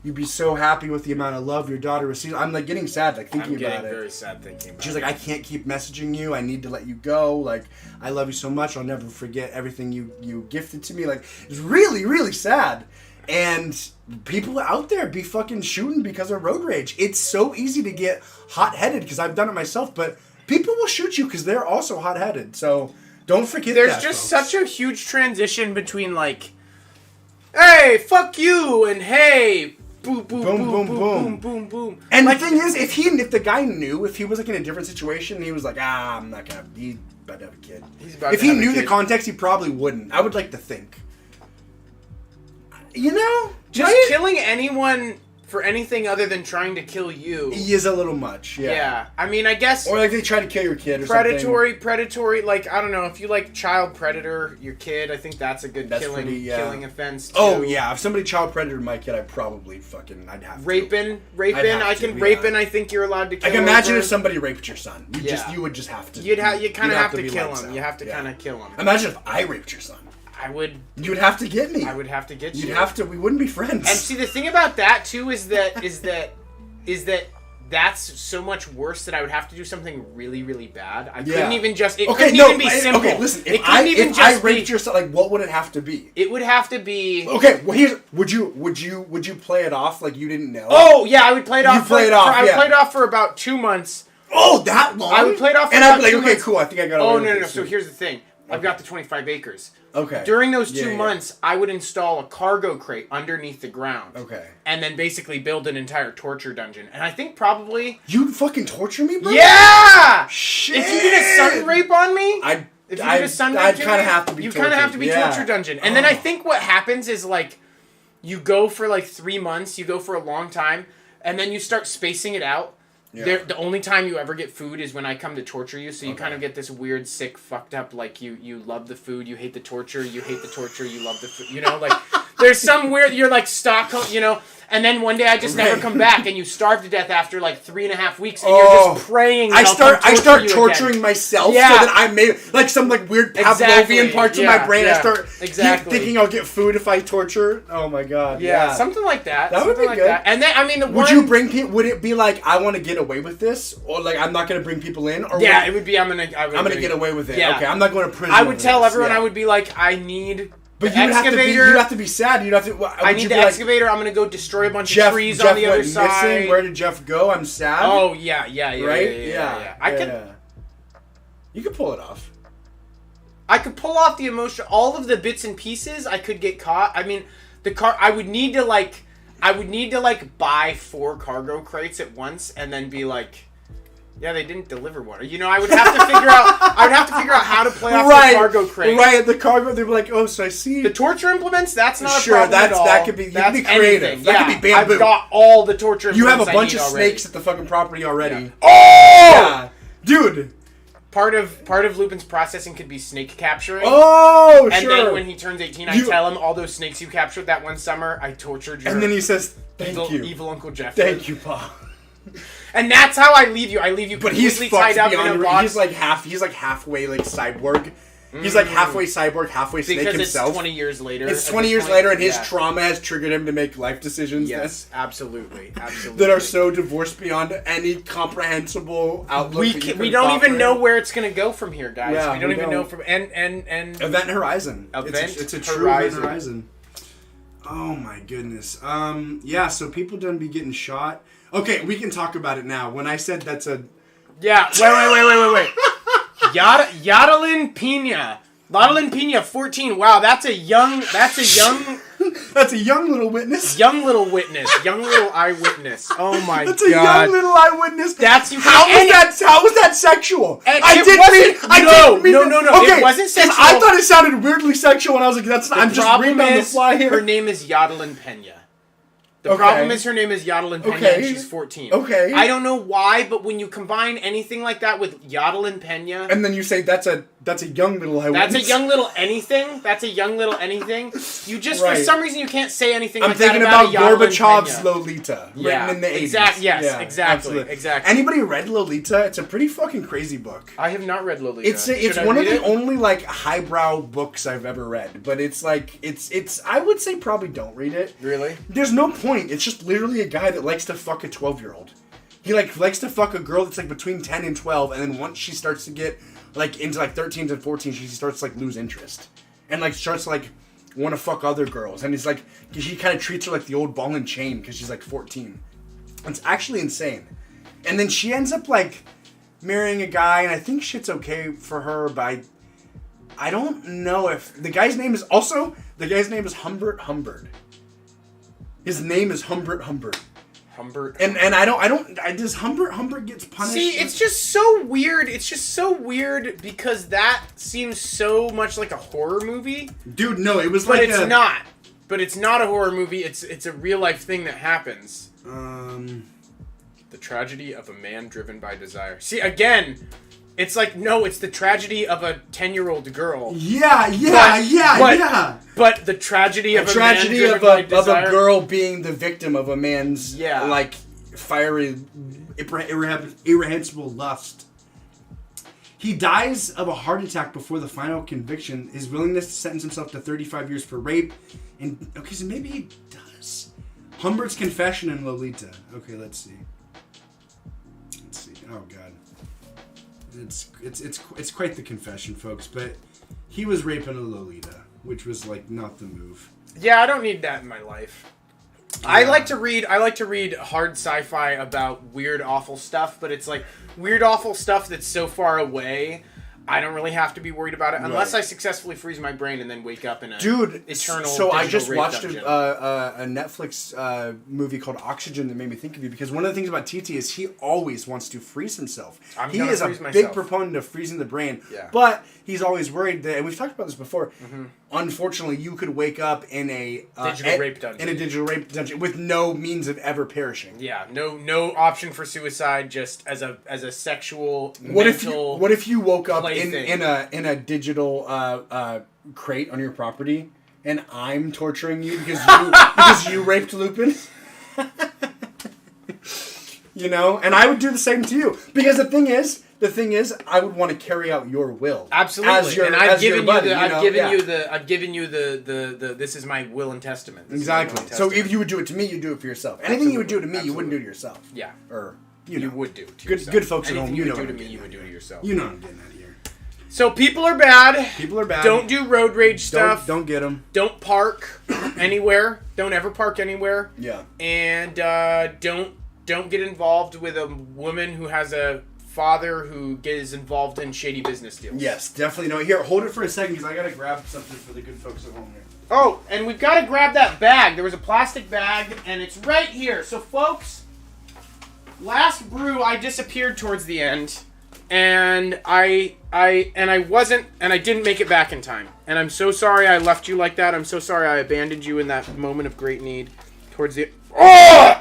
you'd be so happy with the amount of love your daughter receives. I'm like getting sad, like thinking about it. I'm getting very sad thinking about it. She's like, I can't keep messaging you. I need to let you go. Like, I love you so much. I'll never forget everything you gifted to me. Like, it's really, really sad. And people out there be fucking shooting because of road rage. It's so easy to get hot-headed because I've done it myself, but people will shoot you because they're also hot-headed. So don't forget There's that, just folks. such a huge transition between like, hey, fuck you, and hey, boom, boom, boom, boom, boom, boom, boom. And like, the thing is, if the guy knew, if he was like in a different situation, he was like, I'm not gonna. He's about to have a kid. If he knew the context, he probably wouldn't. I would like to think. You know, just killing anyone for anything other than trying to kill you is a little much. Yeah. Yeah. I mean, I guess. Or like they try to kill your kid or predatory. Like, I don't know, if you like child predator your kid, I think that's a good killing offense too. Oh yeah, if somebody child predated my kid, I'd probably I'd have to. Raping. I think you're allowed to kill. I can imagine if somebody raped your son. You would just have to. You kind of have to kill him. You have to kind of kill him. Imagine if I raped your son. I would. You would have to get me. I would have to get you. You'd have to. We wouldn't be friends. And see, the thing about that too is that that's so much worse that I would have to do something really, really bad. I couldn't even just. It couldn't even be simple. Okay, listen. If I raped your son, like, what would it have to be? It would have to be. Okay, well, here's. Would you play it off like you didn't know? Oh yeah, I would play it off. I would play it off for about 2 months. Oh, that long? I would play it off. And I'd be like, okay, cool. I think I got. Oh no. So here's the thing. I've got the 25 acres. Okay. During those 2 months, I would install a cargo crate underneath the ground. Okay. And then basically build an entire torture dungeon. And I think probably... You'd fucking torture me, bro? Yeah! Shit! If you did a sun rape on me... I'd kind of have to be you kind of have to be torture dungeon. And then I think what happens is, like, you go for, like, 3 months, you go for a long time, and then you start spacing it out. Yeah. The only time you ever get food is when I come to torture you, so you kind of get this weird, sick, fucked up, like, you love the food, you hate the torture, you hate the torture, you love the food, you know, like, there's some weird, you're like Stockholm, you know, and then one day I just never come back, and you starve to death after, like, 3.5 weeks, and you're just praying I start torturing myself so that I may, like, some, like, weird Pavlovian parts of my brain, I start thinking I'll get food if I torture. Oh, my God. Yeah, something like that. That would be good. That. And then, I mean, would you bring people, would it be like, I want to get away with this, or, like, I'm not going to bring people in? Or it would be, I'm going to get away with it. Yeah. Okay, I'm not going to prison. I would tell everyone, I would be like, I need... But you'd have to be sad. You'd have to. I need the excavator. I'm going to go destroy a bunch of trees on the other side. Missing? Where did Jeff go? I'm sad. Oh yeah. Right? Yeah. You could pull it off. I could pull off the emotion. All of the bits and pieces. I could get caught. I mean, I would need to buy 4 cargo crates at once, and then be like. Yeah, they didn't deliver one. You know, I would have to figure out. How to play off the cargo crate. Right, the cargo. They'd be like, "Oh, so I see the torture implements. That's not a problem at all. That could be. You can be creative. Anything. That could be bamboo. I've got all the torture. You have a bunch of snakes at the fucking property already. Yeah. Oh, yeah. Dude. Part of Lupin's processing could be snake capturing. Oh, and then when he turns 18, I tell him all those snakes you captured that one summer, I tortured you. And then he says, "Thank you, evil Uncle Jeff." Thank you, Pa. And that's how I leave you. I leave you but completely tied up in a box. He's like halfway like cyborg. He's like halfway cyborg, halfway snake himself. It's 20 years later. It's 20 years later, and his trauma has triggered him to make life decisions. Yes, absolutely. That are so divorced beyond any comprehensible outlook. We don't even know where it's going to go from here, guys. Yeah, we don't even know from and Event Horizon. It's a true Event Horizon. Oh my goodness. Yeah. So people don't be getting shot. Okay, we can talk about it now. When I said that's a... Yeah, wait. Yadalin Pena. Yadalin Pena, 14. Wow, that's a young... That's a young little witness. Young little eyewitness. Oh my God. That's a young little eyewitness. How was that sexual? No. Okay, it wasn't sexual. I thought it sounded weirdly sexual, and I was like, I'm just reading on the fly here. Her name is Yadalin Pena. The problem is her name is Yadalin Pena and she's 14. Okay. I don't know why, but when you combine anything like that with Yadalin Pena... And then you say that's a young little eyewitness. That's a young little anything. You just, for some reason, you can't say anything like that about I'm thinking about Gorbachev's Lolita, written in the 80s. Exactly. Anybody read Lolita? It's a pretty fucking crazy book. I have not read Lolita. It's one of the only, like, highbrow books I've ever read. But it's like, it's I would say probably don't read it. Really? There's no point. point. It's just literally a guy that likes to fuck a 12-year-old. He likes to fuck a girl that's like between 10 and 12, and then once she starts to get like into like 13 and 14, she starts to like lose interest. And like starts to like want to fuck other girls. And he's like, he kind of treats her like the old ball and chain because she's like 14. It's actually insane. And then she ends up like marrying a guy, and I think shit's okay for her, but I don't know if the guy's name is Humbert Humbert. His name is Humbert Humbert. Humbert. And does Humbert gets punished? See, it's just so weird. It's just so weird because that seems so much like a horror movie. Dude, no, it was but like it's not. But it's not a horror movie. It's a real life thing that happens. The tragedy of a man driven by desire. See, again, it's like, no, it's the tragedy of a 10-year-old girl. Yeah. But the tragedy of a man driven by desire. Of a girl being the victim of a man's, like, fiery, irrepressible lust. He dies of a heart attack before the final conviction. His willingness to sentence himself to 35 years for rape. And, okay, so maybe he does. Humbert's confession in Lolita. Okay, let's see. Oh, God. It's quite the confession, folks, but he was raping a Lolita, which was like not the move. Yeah, I don't need that in my life. Yeah. I like to read hard sci-fi about weird, awful stuff, but it's like weird, awful stuff that's so far away. I don't really have to be worried about it unless I successfully freeze my brain and then wake up in a eternal. So I just watched a Netflix movie called Oxygen that made me think of you, because one of the things about TT is he always wants to freeze himself. He is a big proponent of freezing the brain, but he's always worried that, and we've talked about this before. Unfortunately, you could wake up in a digital rape dungeon. In a digital rape dungeon with no means of ever perishing. Yeah, no option for suicide. Just as a sexual. What if you woke up in a digital crate on your property, and I'm torturing you because you raped Lupin? You know, and I would do the same to you, because the thing is, I would want to carry out your will. Absolutely, and I've given you the this is my will and testament. Exactly. So if you would do it to me, you'd do it for yourself. Anything you would do to me, you wouldn't do to yourself. Yeah. Or you would do it to yourself. Good folks at home, you would do to me, you would do to yourself. You know what I'm getting at here. So people are bad. Don't do road rage stuff. Don't get them. Don't park anywhere. Don't ever park anywhere. Yeah. And don't get involved with a woman who has a father who is involved in shady business deals. Yes, definitely. No, here, hold it for a second, because I gotta grab something for the good folks at home here. Oh, and we've got to grab that bag. There was a plastic bag, and it's right here. So, folks, last brew, I disappeared towards the end, and I didn't make it back in time. And I'm so sorry I left you like that. I'm so sorry I abandoned you in that moment of great need towards the. Oh!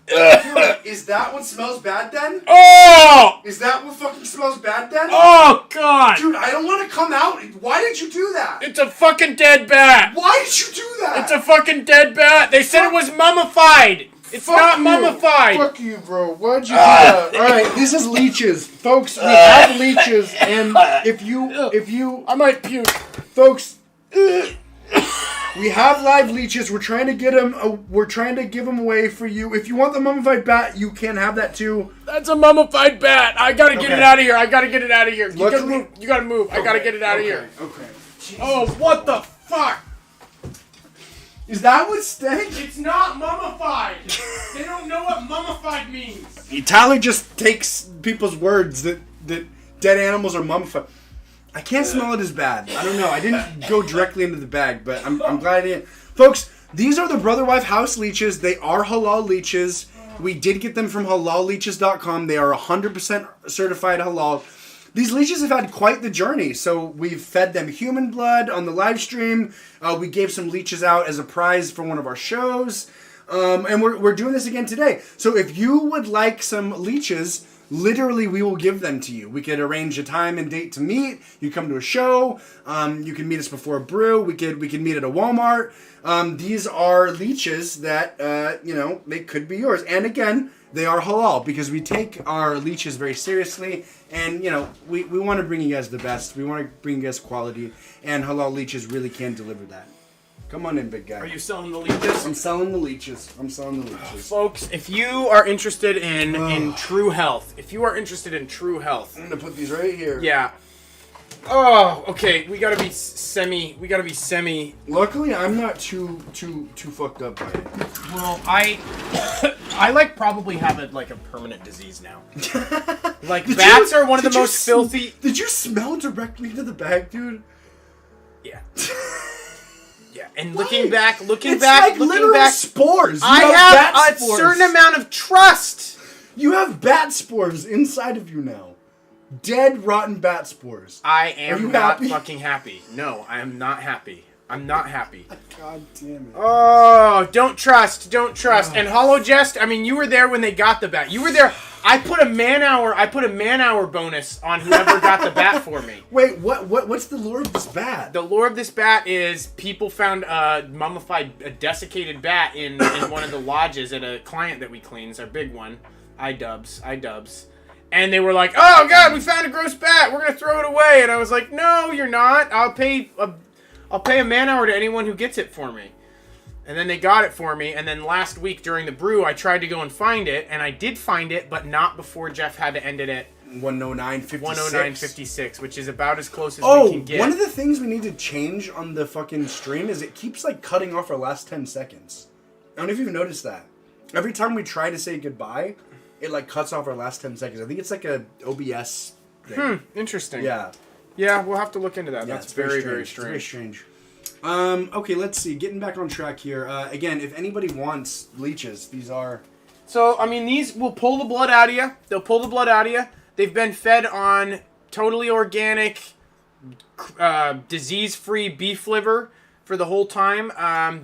Dude, is that what smells bad then? Oh! Is that what fucking smells bad then? Oh, God! Dude, I don't want to come out. Why did you do that? It's a fucking dead bat! Why did you do that? It's a fucking dead bat! They said it was mummified! It's not mummified! Fuck you, bro. Why'd you do that? Alright, this is leeches. Folks, we have leeches, and if you... I might puke. Folks... We have live leeches. We're trying to get them. We're trying to give them away for you. If you want the mummified bat, you can have that too. That's a mummified bat. I gotta get it out of here. You gotta move. You gotta move. I gotta get it out of here. Okay. Jesus. Oh, what the fuck? Is that what stank? It's not mummified. They don't know what mummified means. Tyler just takes people's words that dead animals are mummified. I can't smell it as bad. I don't know. I didn't go directly into the bag, but I'm glad I didn't. Folks, these are the Brotherwife house leeches. They are halal leeches. We did get them from halalleeches.com. They are 100% certified halal. These leeches have had quite the journey. So we've fed them human blood on the live stream. We gave some leeches out as a prize for one of our shows. And we're doing this again today. So if you would like some leeches... Literally, we will give them to you. We could arrange a time and date to meet. You come to a show. You can meet us before a brew. We could meet at a Walmart. These are leeches that they could be yours. And again, they are halal because we take our leeches very seriously. And we want to bring you guys the best. We want to bring you guys quality, and halal leeches really can deliver that. Come on in, big guy. Are you selling the leeches? I'm selling the leeches. Folks, if you are interested in true health, I'm gonna put these right here. Yeah. Oh, okay. We gotta be semi. Luckily, I'm not too fucked up by it. Well, I like probably have a permanent disease now. Like bats are one of the most filthy. Did you smell directly into the bag, dude? Yeah. Yeah. And looking back, spores. I have a certain amount of trust. You have bat spores inside of you now. Dead, rotten bat spores. I am not fucking happy. No, I am not happy. I'm not happy. God damn it. Oh, don't trust. And Hollow Jest, I mean, you were there when they got the bat. You were there. I put a man hour bonus on whoever got the bat for me. Wait, what's the lore of this bat? The lore of this bat is people found a desiccated bat in one of the lodges at a client that we clean. It's our big one. iDubbbz. And they were like, "Oh God, we found a gross bat. We're gonna throw it away." And I was like, "No, you're not. I'll pay a man hour to anyone who gets it for me." And then they got it for me. And then last week during the brew, I tried to go and find it, and I did find it, but not before Jeff had to end it at 109.56. 109.56, which is about as close as we can get. One of the things we need to change on the fucking stream is it keeps cutting off our last 10 seconds. I don't know if you've noticed that. Every time we try to say goodbye, it cuts off our last 10 seconds. I think it's a OBS thing. Interesting. Yeah. Yeah, we'll have to look into that. Yeah, That's very, very strange. It's very strange. Okay, let's see. Getting back on track here. Again, if anybody wants leeches, these are... So, I mean, these will pull the blood out of you. They'll pull the blood out of you. They've been fed on totally organic, disease-free beef liver for the whole time.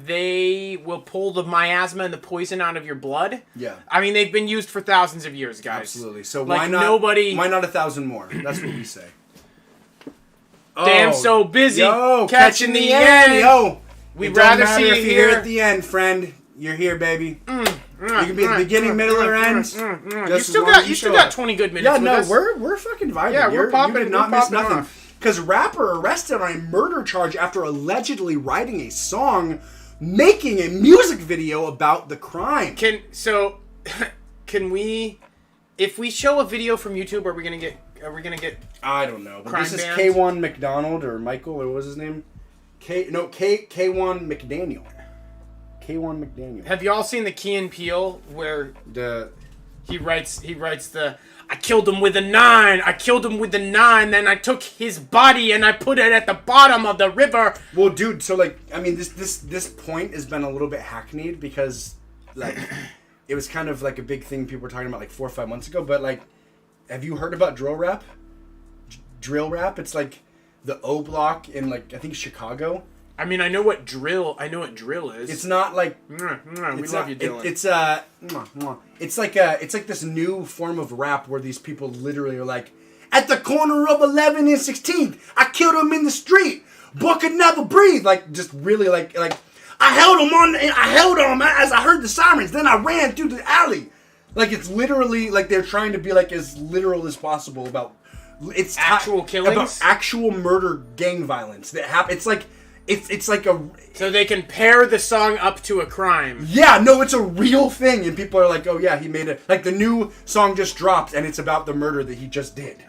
They will pull the miasma and the poison out of your blood. Yeah. I mean, they've been used for thousands of years, guys. Absolutely. So why not 1,000 more? That's what we say. Damn, so busy catching the end. Yo, we'd rather see you here at the end, friend. You're here, baby. You can be at the beginning, middle, or end. You still got 20 good minutes. Yeah, no, we're fucking vibing. Yeah, we're popping. You did not miss nothing. Because rapper arrested on a murder charge after allegedly writing a song, making a music video about the crime. Can we, if we show a video from YouTube, are we gonna get? I don't know. But this is banned? K1 McDonald or Michael or what was his name? K1 McDaniel. K1 McDaniel. Have y'all seen the Key and Peele where he writes the I killed him with a 9, then I took his body and I put it at the bottom of the river. Well, dude, so this point has been a little bit hackneyed because it was kind of a big thing people were talking about 4 or 5 months ago, but have you heard about drill rap? Drill rap, it's the O Block in I think Chicago. I mean, I know what drill is. It's not we love you, Dylan. It's this new form of rap where these people literally are at the corner of 11 and 16th, I killed him in the street. Boy could never breathe. Just really I held him as I heard the sirens. Then I ran through the alley. It's literally they're trying to be as literal as possible about actual killings, about actual murder, gang violence that happen. It's so they can pair the song up to a crime. Yeah, no, it's a real thing, and people are oh yeah, he made it. The new song just dropped, and it's about the murder that he just did.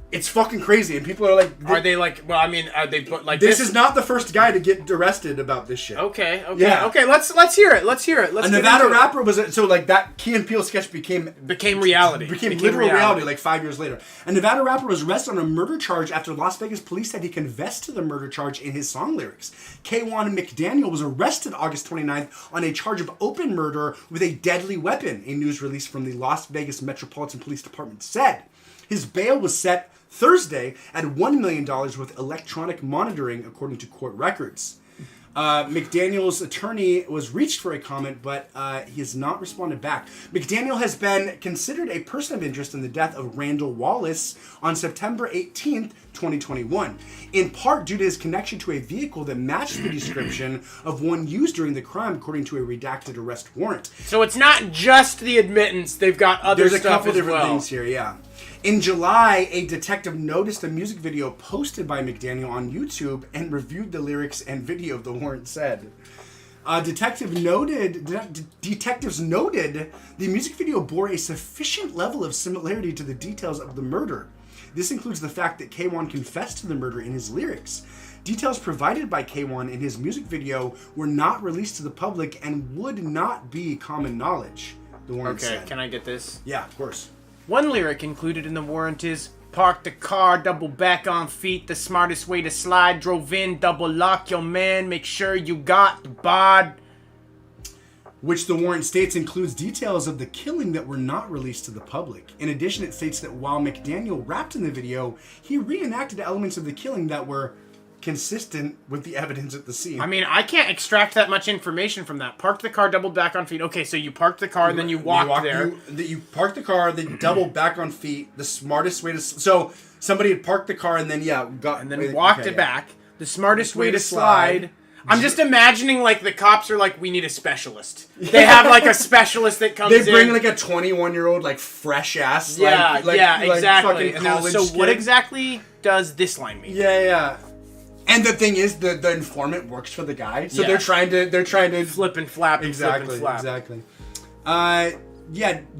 It's fucking crazy, and people are are they well, I mean, are they this is not the first guy to get arrested about this shit. Okay, let's hear it. A Nevada rapper was that Key and Peele sketch became reality. Became literal reality 5 years later. A Nevada rapper was arrested on a murder charge after Las Vegas police said he confessed to the murder charge in his song lyrics. K1 McDaniel was arrested August 29th on a charge of open murder with a deadly weapon, a news release from the Las Vegas Metropolitan Police Department said. His bail was set Thursday at $1 million with electronic monitoring, according to court records. McDaniel's attorney was reached for a comment, but he has not responded back. McDaniel has been considered a person of interest in the death of Randall Wallace on September 18th, 2021, in part due to his connection to a vehicle that matched the description of one used during the crime, according to a redacted arrest warrant. So it's not just the admittance; they've got other stuff as well. There's a couple different things here, yeah. In July, a detective noticed a music video posted by McDaniel on YouTube and reviewed the lyrics and video, the warrant said. Detectives noted the music video bore a sufficient level of similarity to the details of the murder. This includes the fact that K1 confessed to the murder in his lyrics. Details provided by K1 in his music video were not released to the public and would not be common knowledge, the warrant said. Okay, can I get this? Yeah, of course. One lyric included in the warrant is, park the car, double back on feet, the smartest way to slide, drove in, double lock your man, make sure you got the bod. Which the warrant states includes details of the killing that were not released to the public. In addition, it states that while McDaniel rapped in the video, he reenacted elements of the killing that were consistent with the evidence at the scene. I mean, I can't extract that much information from that. Parked the car, doubled back on feet. Okay, so you parked the car, and then you walked there. You parked the car, then doubled back on feet. The smartest way to... So, somebody had parked the car, and then, walked it back. The smartest way to slide. I'm just imagining, like, the cops are like, we need a specialist. They have, like, a specialist that comes in. They bring, like, a 21-year-old, like, fresh-ass... exactly. So what exactly does this line mean? Yeah. And the thing is, the informant works for the guy, so they're trying to flip and flap. Exactly.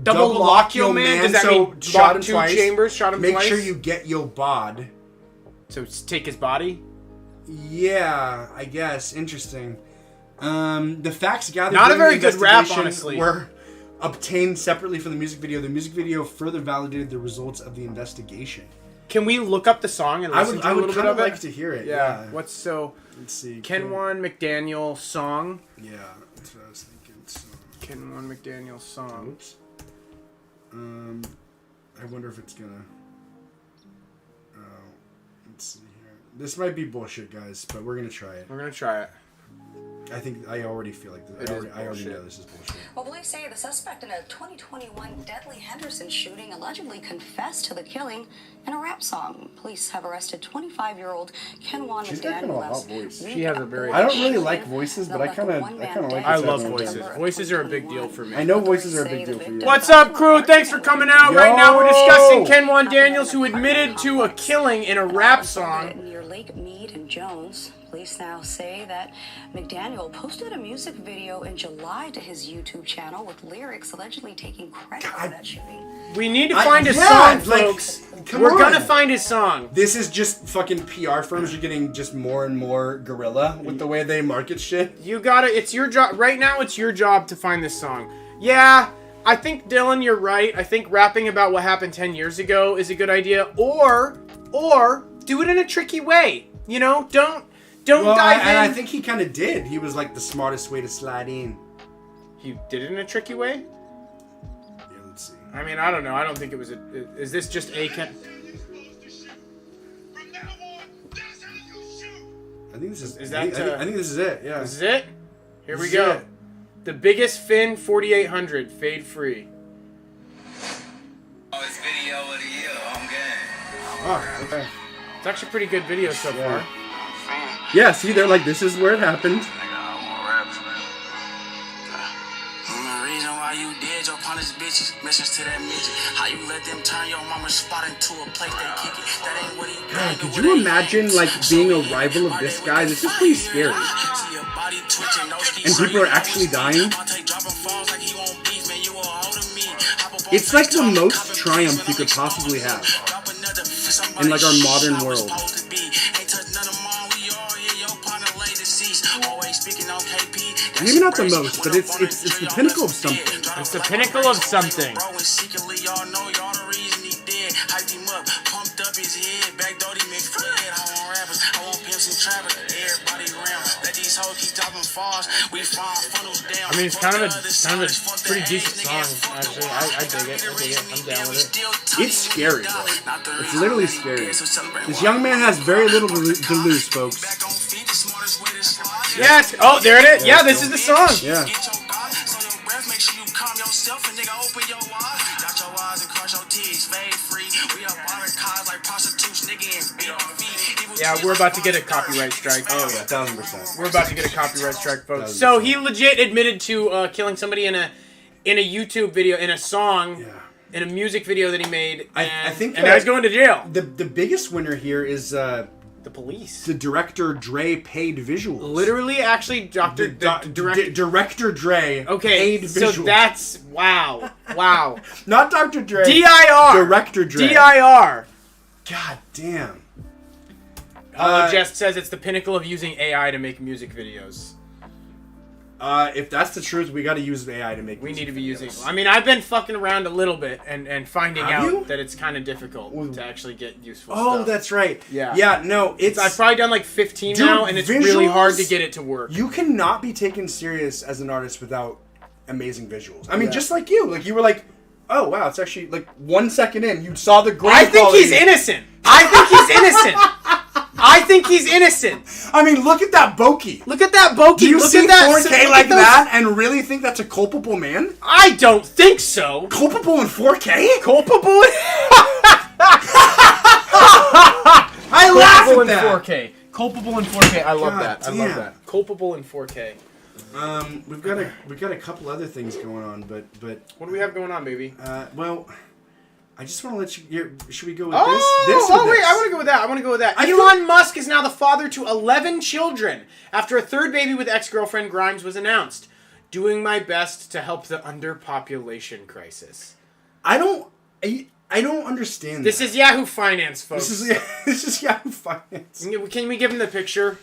Double lock your man. Does that mean shot him two twice? Chambers? Shot him Make twice. Make sure you get your bod. So take his body. Yeah, I guess. Interesting. The facts gathered not a during very the good rap, honestly. Were obtained separately from the music video. The music video further validated the results of the investigation. Can we look up the song and listen to a little bit of it? I would like to hear it. Yeah. Let's see. Ken1 McDaniel song. Yeah, that's what I was thinking. Ken1 McDaniel song. Oops. I wonder if it's gonna. Let's see here. This might be bullshit, guys, but we're gonna try it. We're gonna try it. I think I already feel like this. I already know this is bullshit. Well, police say the suspect in a 2021 deadly Henderson shooting allegedly confessed to the killing in a rap song. Police have arrested 25-year-old Ken1 She's got kind of a hot McDaniel. voice. She has a very... I don't really like voices, but I kind of like. I love voices. Voices are a big deal for me. I know voices are a big deal for you. What's up, crew? Thanks for coming out. Right now we're discussing Ken1 Daniels, who admitted to a killing in a rap song. Near Lake Mead and Jones. Police now say that McDaniel posted a music video in July to his YouTube channel with lyrics allegedly taking credit for that shooting. We need to find his song, folks. We're gonna find his song. This is just fucking PR firms are getting just more and more guerrilla with the way they market shit. You gotta, it's your job. Right now, it's your job to find this song. Yeah, I think, Dylan, you're right. I think rapping about what happened 10 years ago is a good idea. Or do it in a tricky way. You know, don't dive in. And I think he kind of did. He was like the smartest way to slide in. He did it in a tricky way? Yeah, let's see. I mean, I don't know. I don't think it was is this just a... I think this is... I think this is it, yeah. This is it? Here we go. The Biggest Fin 4800, Fade Free. Oh, it's video of the year. I'm game. Oh, okay. It's actually a pretty good video so far. Yeah, see, they're like, this is where it happened. Reason why you did your punish bitches, message to that midget. How you let them turn your mama's spot into a place they kick it. That ain't what he God, could you imagine, like, being a rival of this guy? This is pretty scary. And people are actually dying. It's like the most triumph you could possibly have in, like, our modern world. Maybe not the most, but it's the pinnacle of something. It's the pinnacle of something. I mean, it's kind of a pretty decent song, actually. I dig it. I'm down with it. It's scary, bro. It's literally scary. This young man has very little to lose, folks. Yes. Oh, there it is. Yeah, this is the song. Yeah. Yeah, we're about to get a copyright strike. Oh yeah, 1000%. We're about to get a copyright strike, folks. So he legit admitted to killing somebody in a YouTube video, in a song. Yeah. in a music video that he made. I think and now he's going to jail. The biggest winner here is the police. The director Dre paid visuals. Literally, actually, Director Dre. Okay, paid visuals. so that's wow. Not Dr. Dre. DIR. Director Dre. DIR. God damn. Just says it's the pinnacle of using AI to make music videos. If that's the truth, we got to use AI to make. We need to be videos. using. I mean, I've been fucking around a little bit and finding Have out you? that it's kind of difficult to actually get useful Oh, stuff. that's right. Yeah. Yeah. No, it's. I've probably done like 15 Dude, now, and it's really hard to visuals- get it to work. You cannot be taken serious as an artist without amazing visuals. I mean, Yeah. just like you. Like you were like, oh wow, it's actually like 1 second in, you saw the grain I think quality. he's innocent. I think he's innocent. I mean, look at that bokeh. Look at that bokeh. Do you Look see at that 4K look like at those- that and really think that's a culpable man? I don't think so. Culpable in 4K? Culpable. I laugh Culpable at in that. 4K. Culpable in 4K. I love God that. I damn. love that. Culpable in 4K. We've got a couple other things going on, but What do we have going on, baby? well, I just want to let you. Should we go with Oh, this? Or wait, this? I want to go with that. I Elon Musk is now the father to 11 children after a third baby with ex-girlfriend Grimes was announced. Doing my best to help the underpopulation crisis. I don't understand. This is Yahoo Finance, folks. This is Yahoo Finance. Can we give him the picture?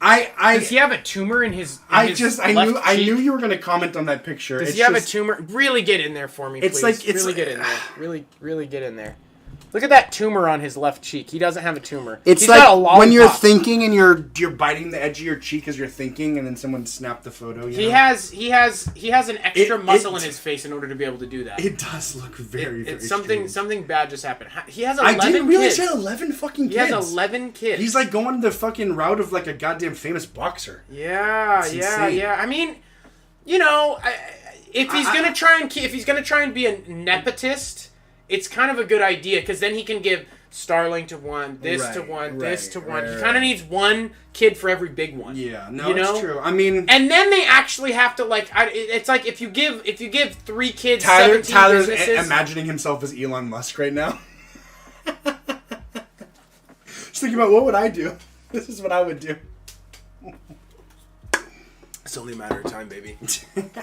I Does he have a tumor in his? I his just left I cheek? knew you were going to comment on that picture. Does It's he have a just- tumor? Really get in there for me, It's please. like- it's really like- get in there. Really get in there. Look at that tumor on his left cheek. He doesn't have a tumor. It's He's got a like when you're lollipop. thinking and you're biting the edge of your cheek as you're thinking, and then someone snapped the photo. You He know? has an extra muscle it- in his face in order to be able to do that. It does look very, very It's strange. something bad just happened. He has I 11 didn't realize kids. he had 11 fucking He kids. has 11 kids. He's like going the fucking route of like a goddamn famous boxer. Yeah. insane. I mean, you know, if he's gonna try and be a nepotist, it's kind of a good idea because then he can give Starling to one, this to one, this to one. He kind of needs one kid for every big one. Yeah, no, you know? it's true. I mean, And then they actually have to like. It's like if you give 3 kids, Tyler's 17 businesses. imagining himself as Elon Musk right now. Just thinking about what would I do. This is what I would do. It's only a matter of time, baby.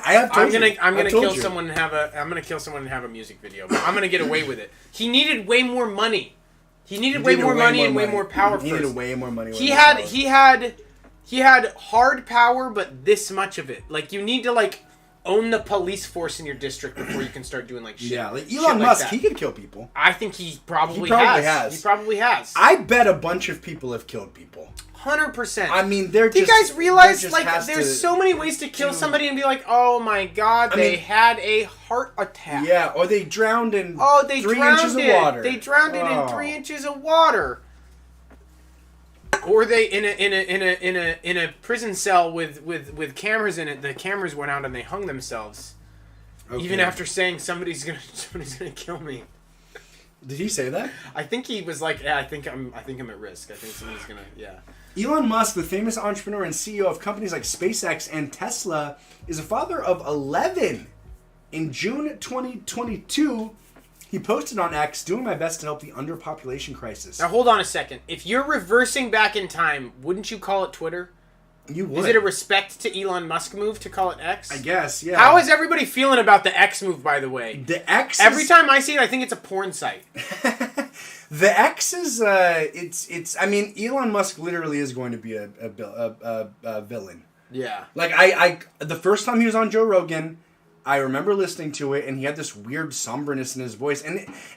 I'm gonna kill someone and have a music video. But I'm gonna get away with it. He needed way more money. He needed way more money and way more power He first. needed way more money. He had hard power, but this much of it. Like you need to like own the police force in your district before you can start doing like shit. Yeah, like shit Elon like Musk, that. he could kill people. I think he probably probably has. has. He probably has. I bet a bunch of people have killed people. 100%. I mean, they're Do you just. guys realize, there just like, has there's to- so many ways to kill somebody and be like, oh my god, I they mean- had a heart attack. Yeah, or they drowned in They 3 drowned inches it. of water. They drowned it in 3 inches of water. Or they in a prison cell with cameras in it. The cameras went out and they hung themselves. Okay. Even after saying somebody's gonna kill me. Did he say that? I think he was like, yeah, I think I'm at risk. I think somebody's gonna, yeah. Elon Musk, the famous entrepreneur and CEO of companies like SpaceX and Tesla, is a father of 11. In June 2022, he posted on X, doing my best to help the underpopulation crisis. Now hold on a second. If you're reversing back in time, wouldn't you call it Twitter? You would. Is it a respect to Elon Musk move to call it X? I guess, yeah. How is everybody feeling about the X move, by the way? The X Every is, time I see it, I think it's a porn site. The X is, it's. I mean, Elon Musk literally is going to be a villain. Yeah. Like, the first time he was on Joe Rogan, I remember listening to it, and he had this weird somberness in his voice.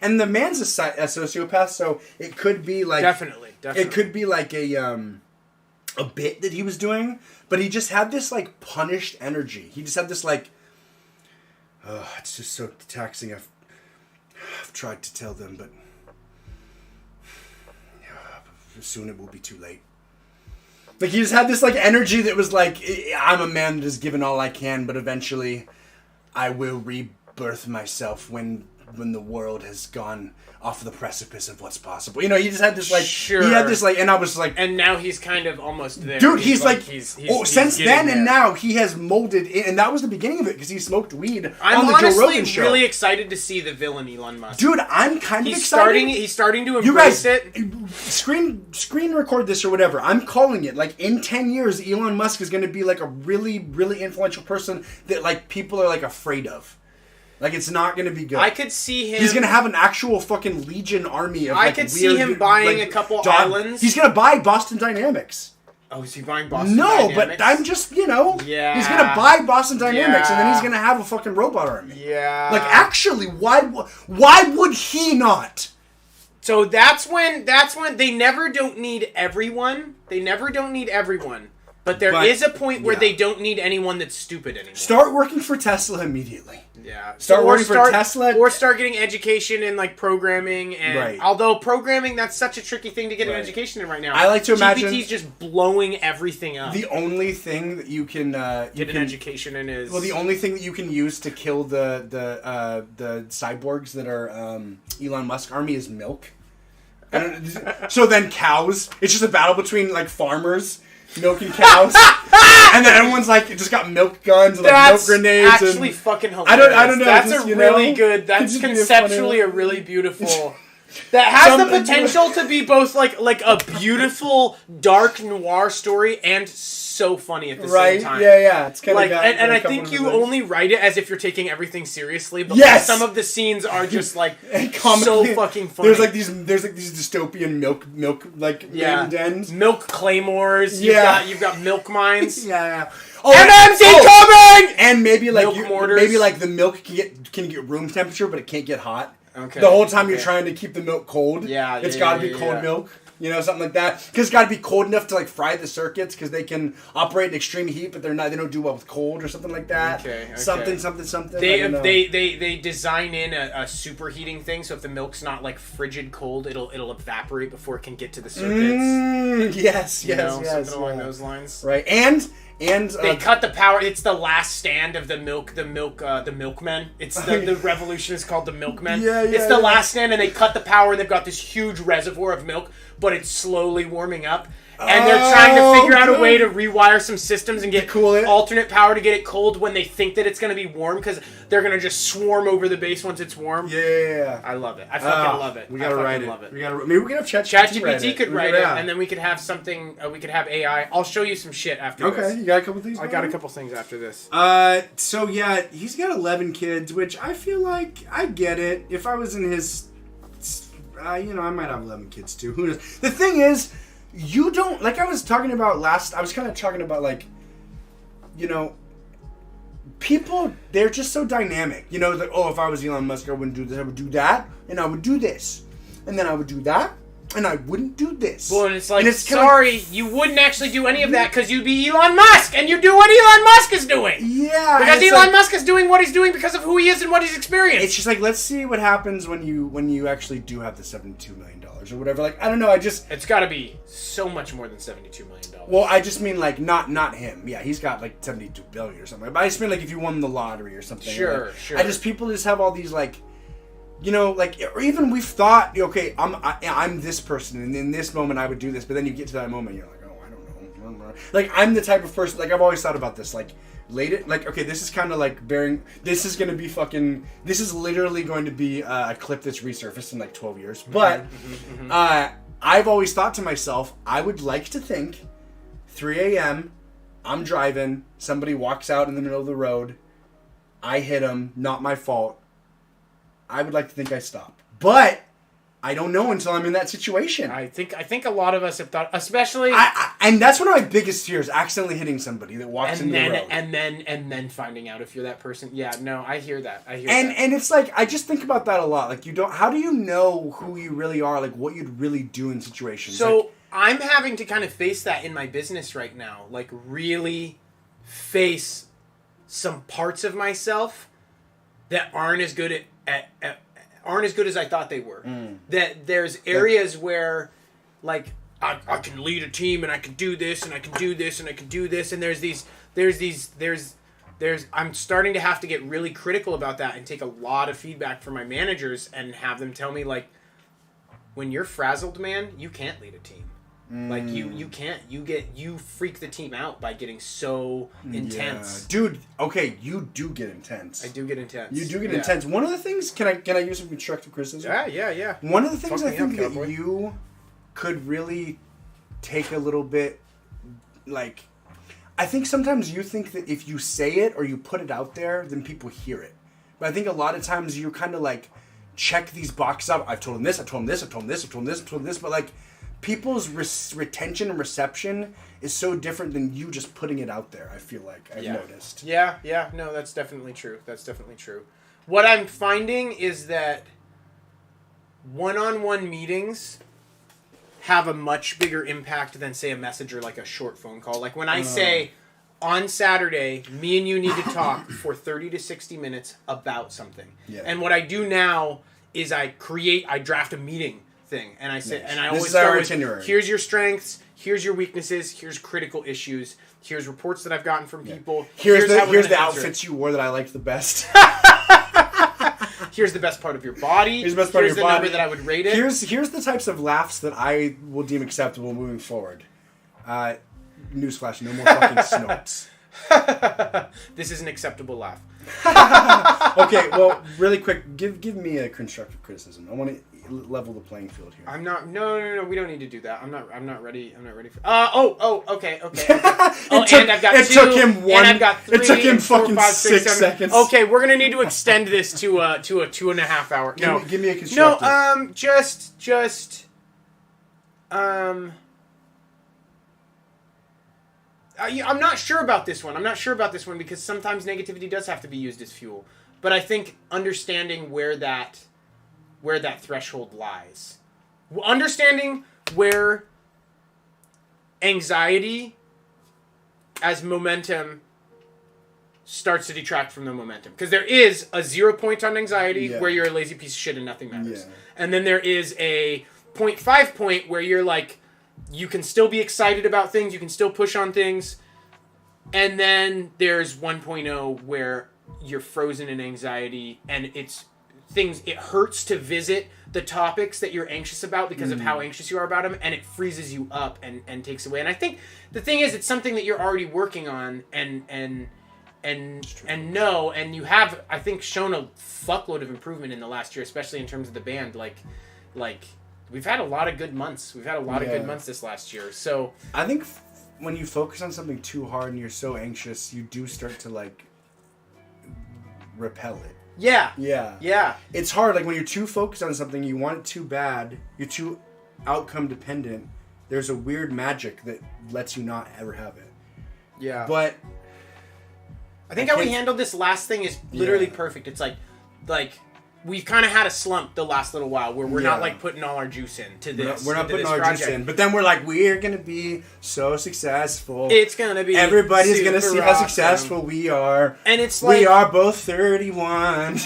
And the man's a sociopath, so it could be like... Definitely. It could be like a bit that he was doing, but he just had this, like, punished energy. He just had this, like... Oh, it's just so taxing. I've tried to tell them, but... soon it will be too late. Like, he just had this, like, energy that was like, I'm a man that has given all I can, but eventually I will birth myself when the world has gone off the precipice of what's possible. You know, he just had this like, sure. He had this like, and I was like, and now he's kind of almost there. Dude, he's since then there. And now he has molded in, and that was the beginning of it because he smoked weed I'm on the Joe Rogan honestly show. really excited to see the villain Elon Musk. Dude, I'm kind of excited. He's starting to embrace it. Screen record this or whatever. I'm calling it. Like, in 10 years, Elon Musk is going to be like a really, really influential person that like people are like afraid of. Like, it's not going to be good. I could see him... He's going to have an actual fucking Legion army of, I like, could see him buying a couple islands. He's going to buy Boston Dynamics. Oh, is he buying Boston Dynamics? Dynamics? No, but I'm just, you know... Yeah. He's going to buy Boston Dynamics, and then he's Yeah. going to have a fucking robot army. Yeah. Like, actually, why would he not? So that's when they never don't need everyone. They never don't need everyone. But there is a point where they don't need anyone that's stupid anymore. Start working for Tesla immediately. Yeah. Start working for Tesla. Or start getting education in, like, programming. And Right. although programming, that's such a tricky thing to get an education in right now. I like to imagine... GPT's just blowing everything up. The only thing that you can... get an education in is... Well, the only thing that you can use to kill the cyborgs that are Elon Musk army is milk. So then cows. It's just a battle between, like, farmers... milking cows, and then everyone's like just got milk guns and like milk grenades. That's actually fucking hilarious. I don't know. That's just, a really good. That's conceptually a really beautiful. That has the potential to be both like a beautiful dark noir story and so funny at the same time. Yeah. It's kind like, of and I think you only write it as if you're taking everything seriously. But some of the scenes are just like so fucking funny. There's like these dystopian milk like dens, milk claymores. You've got milk mines. Yeah. MMC coming. And maybe like milk mortars. Maybe like the milk can get room temperature, but it can't get hot. Okay. The whole time you're trying to keep the milk cold. Yeah. It's got to be cold milk. You know, something like that. Because it's got to be cold enough to like fry the circuits because they can operate in extreme heat, but they don't do well with cold or something like that. Okay. Something. They design in a superheating thing, so if the milk's not like frigid cold, it'll evaporate before it can get to the circuits. Yes. Something along those lines. Right. And they cut the power. It's the last stand of the milkmen. It's the revolution is called the milkmen. It's the last stand, and they cut the power, and they've got this huge reservoir of milk, but it's slowly warming up. And they're trying to figure out a way to rewire some systems and get alternate power to get it cold when they think that it's going to be warm, because they're going to just swarm over the base once it's warm. Yeah. I love it. I fucking love it. We got to write it. Maybe we can have ChatGPT could write it, and then we could have something, we could have AI. I'll show you some shit after this. Okay, you got a couple things? I got a couple things after this. So yeah, he's got 11 kids, which I feel like I get it. If I was in his, I might have 11 kids too. Who knows? The thing is, you don't, like I was talking about like, people, they're just so dynamic. You know, like, if I was Elon Musk, I wouldn't do this, I would do that, and I would do this. And then I would do that, and I wouldn't do this. Well, and it's like, sorry, you wouldn't actually do any of that because you'd be Elon Musk, and you do what Elon Musk is doing. Yeah. Because Elon Musk is doing what he's doing because of who he is and what he's experienced. It's just like, let's see what happens when you actually do have the $72 million or whatever. Like, I don't know, it's got to be so much more than $72 million. Well, I just mean, like, not him. Yeah, he's got, like, $72 billion or something. But I just mean, like, if you won the lottery or something. Sure. People just have all these, like, like, or even we've thought, okay, I'm this person, and in this moment I would do this, but then you get to that moment, you're like, oh, I don't know. Like, I'm the type of person, like, I've always thought about this, like, okay, this is kind of like this is literally going to be a clip that's resurfaced in, like, 12 years. But, I've always thought to myself, I would like to think, 3 a.m., I'm driving, somebody walks out in the middle of the road, I hit them, not my fault. I would like to think I stop. But I don't know until I'm in that situation. I think a lot of us have thought, especially... and that's one of my biggest fears, accidentally hitting somebody that walks into the road. And then finding out if you're that person. Yeah, no, I hear that. And it's like, I just think about that a lot. Like, how do you know who you really are? Like, what you'd really do in situations? So, like, I'm having to kind of face that in my business right now. Like, really face some parts of myself that aren't as good aren't as good as I thought they were. That there's areas where, like, I can lead a team and I can do this and I can do this and I can do this, and there's I'm starting to have to get really critical about that and take a lot of feedback from my managers and have them tell me, like, when you're frazzled, man, you can't lead a team. Like, you can't. You freak the team out by getting so intense. Yeah. Dude, okay, you do get intense. I do get intense. You do get intense. One of the things, can I use some constructive criticism? Yeah. One of the things Fuck I think me up, that cowboy. you could really take a little bit, like, I think sometimes you think that if you say it or you put it out there, then people hear it. But I think a lot of times you kind of, like, check these boxes up. I've told him this, I've told him this, I've told him this, I've told him this, I've told him this, but, like, people's retention and reception is so different than you just putting it out there, I feel like I've noticed. Yeah, no, that's definitely true. What I'm finding is that one-on-one meetings have a much bigger impact than, say, a message or, like, a short phone call. Like, when I say, on Saturday, me and you need to talk for 30 to 60 minutes about something. Yeah. And what I do now is I draft a meeting thing, and I say, and I always start with, here's your strengths, here's your weaknesses, here's critical issues, here's reports that I've gotten from people. Here's the outfits you wore that I liked the best. Here's the best part of your body. Here's the best part of your body. Number that I would rate it. Here's the types of laughs that I will deem acceptable moving forward. Newsflash: no more fucking snorts. This is an acceptable laugh. Okay, well, really quick, give me a constructive criticism. I want to level the playing field here. I'm not. No. We don't need to do that. I'm not ready. I'm not ready for. Okay. And I've got two. It took him one. And I've got three. It took him fucking 4, 5, 6, 6 seconds. Okay, we're gonna need to extend this to a 2.5 hour. Give me a constructive. I'm not sure about this one. Because sometimes negativity does have to be used as fuel. But I think understanding where that threshold lies. Understanding where anxiety as momentum starts to detract from the momentum. Because there is a 0 point on anxiety where you're a lazy piece of shit and nothing matters. Yeah. And then there is a 0.5 point where you're like, you can still be excited about things, you can still push on things. And then there's 1.0 where you're frozen in anxiety and it hurts to visit the topics that you're anxious about because of how anxious you are about them, and it freezes you up and takes away. And I think the thing is, it's something that you're already working on and you have, I think, shown a fuckload of improvement in the last year, especially in terms of the band. Like we've had a lot of good months. We've had a lot of good months this last year. So I think when you focus on something too hard and you're so anxious, you do start to, like, repel it. Yeah. It's hard. Like, when you're too focused on something, you want it too bad, you're too outcome dependent, there's a weird magic that lets you not ever have it. Yeah. But I think how we handled this last thing is literally perfect. It's like we've kind of had a slump the last little while where we're not, like, putting all our juice into this. We're not putting all our juice in. But then we're like, we're going to be so successful. It's going to be Everybody's going to see how successful we are. And it's like, we are both 31.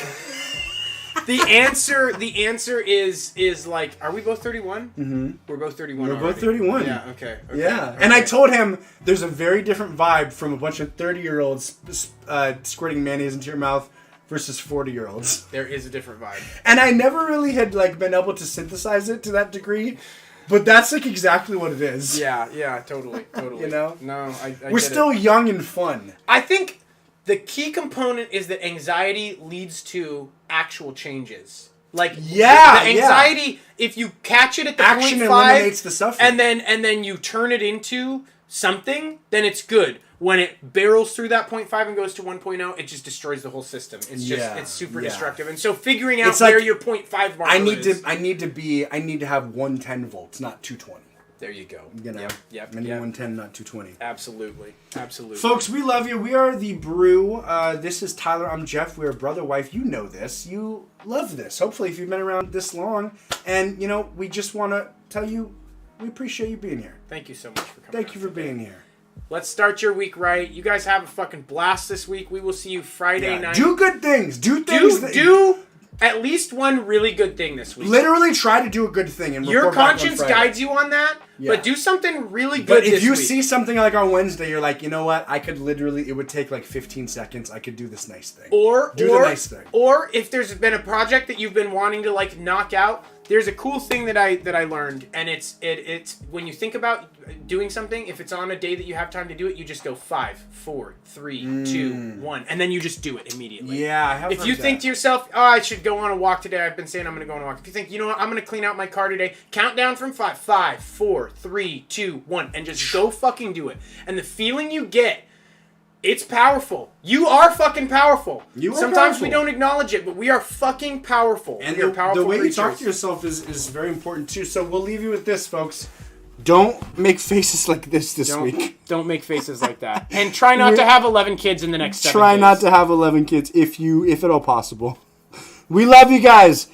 The answer is like, are we both 31? Mm-hmm. We're both 31 We're already. both 31. Yeah, okay. Yeah. And I told him there's a very different vibe from a bunch of 30-year-olds squirting mayonnaise into your mouth versus 40-year-olds. There is a different vibe. And I never really had, like, been able to synthesize it to that degree, but that's, like, exactly what it is. Yeah, totally. You know? No, We're still young and fun. I think the key component is that anxiety leads to actual changes. Like, the anxiety, if you catch it at the action 0.5, eliminates the suffering. and then you turn it into something, then it's good. When it barrels through that 0.5 and goes to 1.0, it just destroys the whole system. It's just it's super destructive. And so figuring out where your 0.5 marker is. I need to have 110 volts, not 220. There you go. You know, yep. I need 110, not 220. Absolutely. Folks, we love you. We are the Brew. This is Tyler. I'm Jeff. We're Brotherwife. You know this. You love this. Hopefully, if you've been around this long. And, you know, we just want to tell you, we appreciate you being here. Thank you so much for coming. Thank you for being here. Let's start your week right. You guys have a fucking blast this week. We will see you Friday night. Do good things. Do things. At least one really good thing this week. Literally try to do a good thing. And your conscience guides you on that, but do something really good this week. But if you see something like on Wednesday, you're like, you know what? I could literally, it would take like 15 seconds. I could do this nice thing. Or do the nice thing. Or if there's been a project that you've been wanting to like knock out, there's a cool thing that I learned, and it's when you think about doing something, if it's on a day that you have time to do it, you just go 5, 4, 3, 2, 1, and then you just do it immediately. Yeah, I have. If you think to yourself, oh, I should go on a walk today, I've been saying I'm going to go on a walk. If you think, you know what, I'm going to clean out my car today, count down from 5, 5, 4, 3, 2, 1, and just go fucking do it. And the feeling you get, it's powerful. You are fucking powerful. Sometimes we don't acknowledge it, but we are fucking powerful. And we are powerful the way creatures. you talk to yourself is very important too. So we'll leave you with this, folks. Don't make faces like this week. Don't make faces like that. And try not to have 11 kids in the next 7 days. Try not to have 11 kids if at all possible. We love you guys.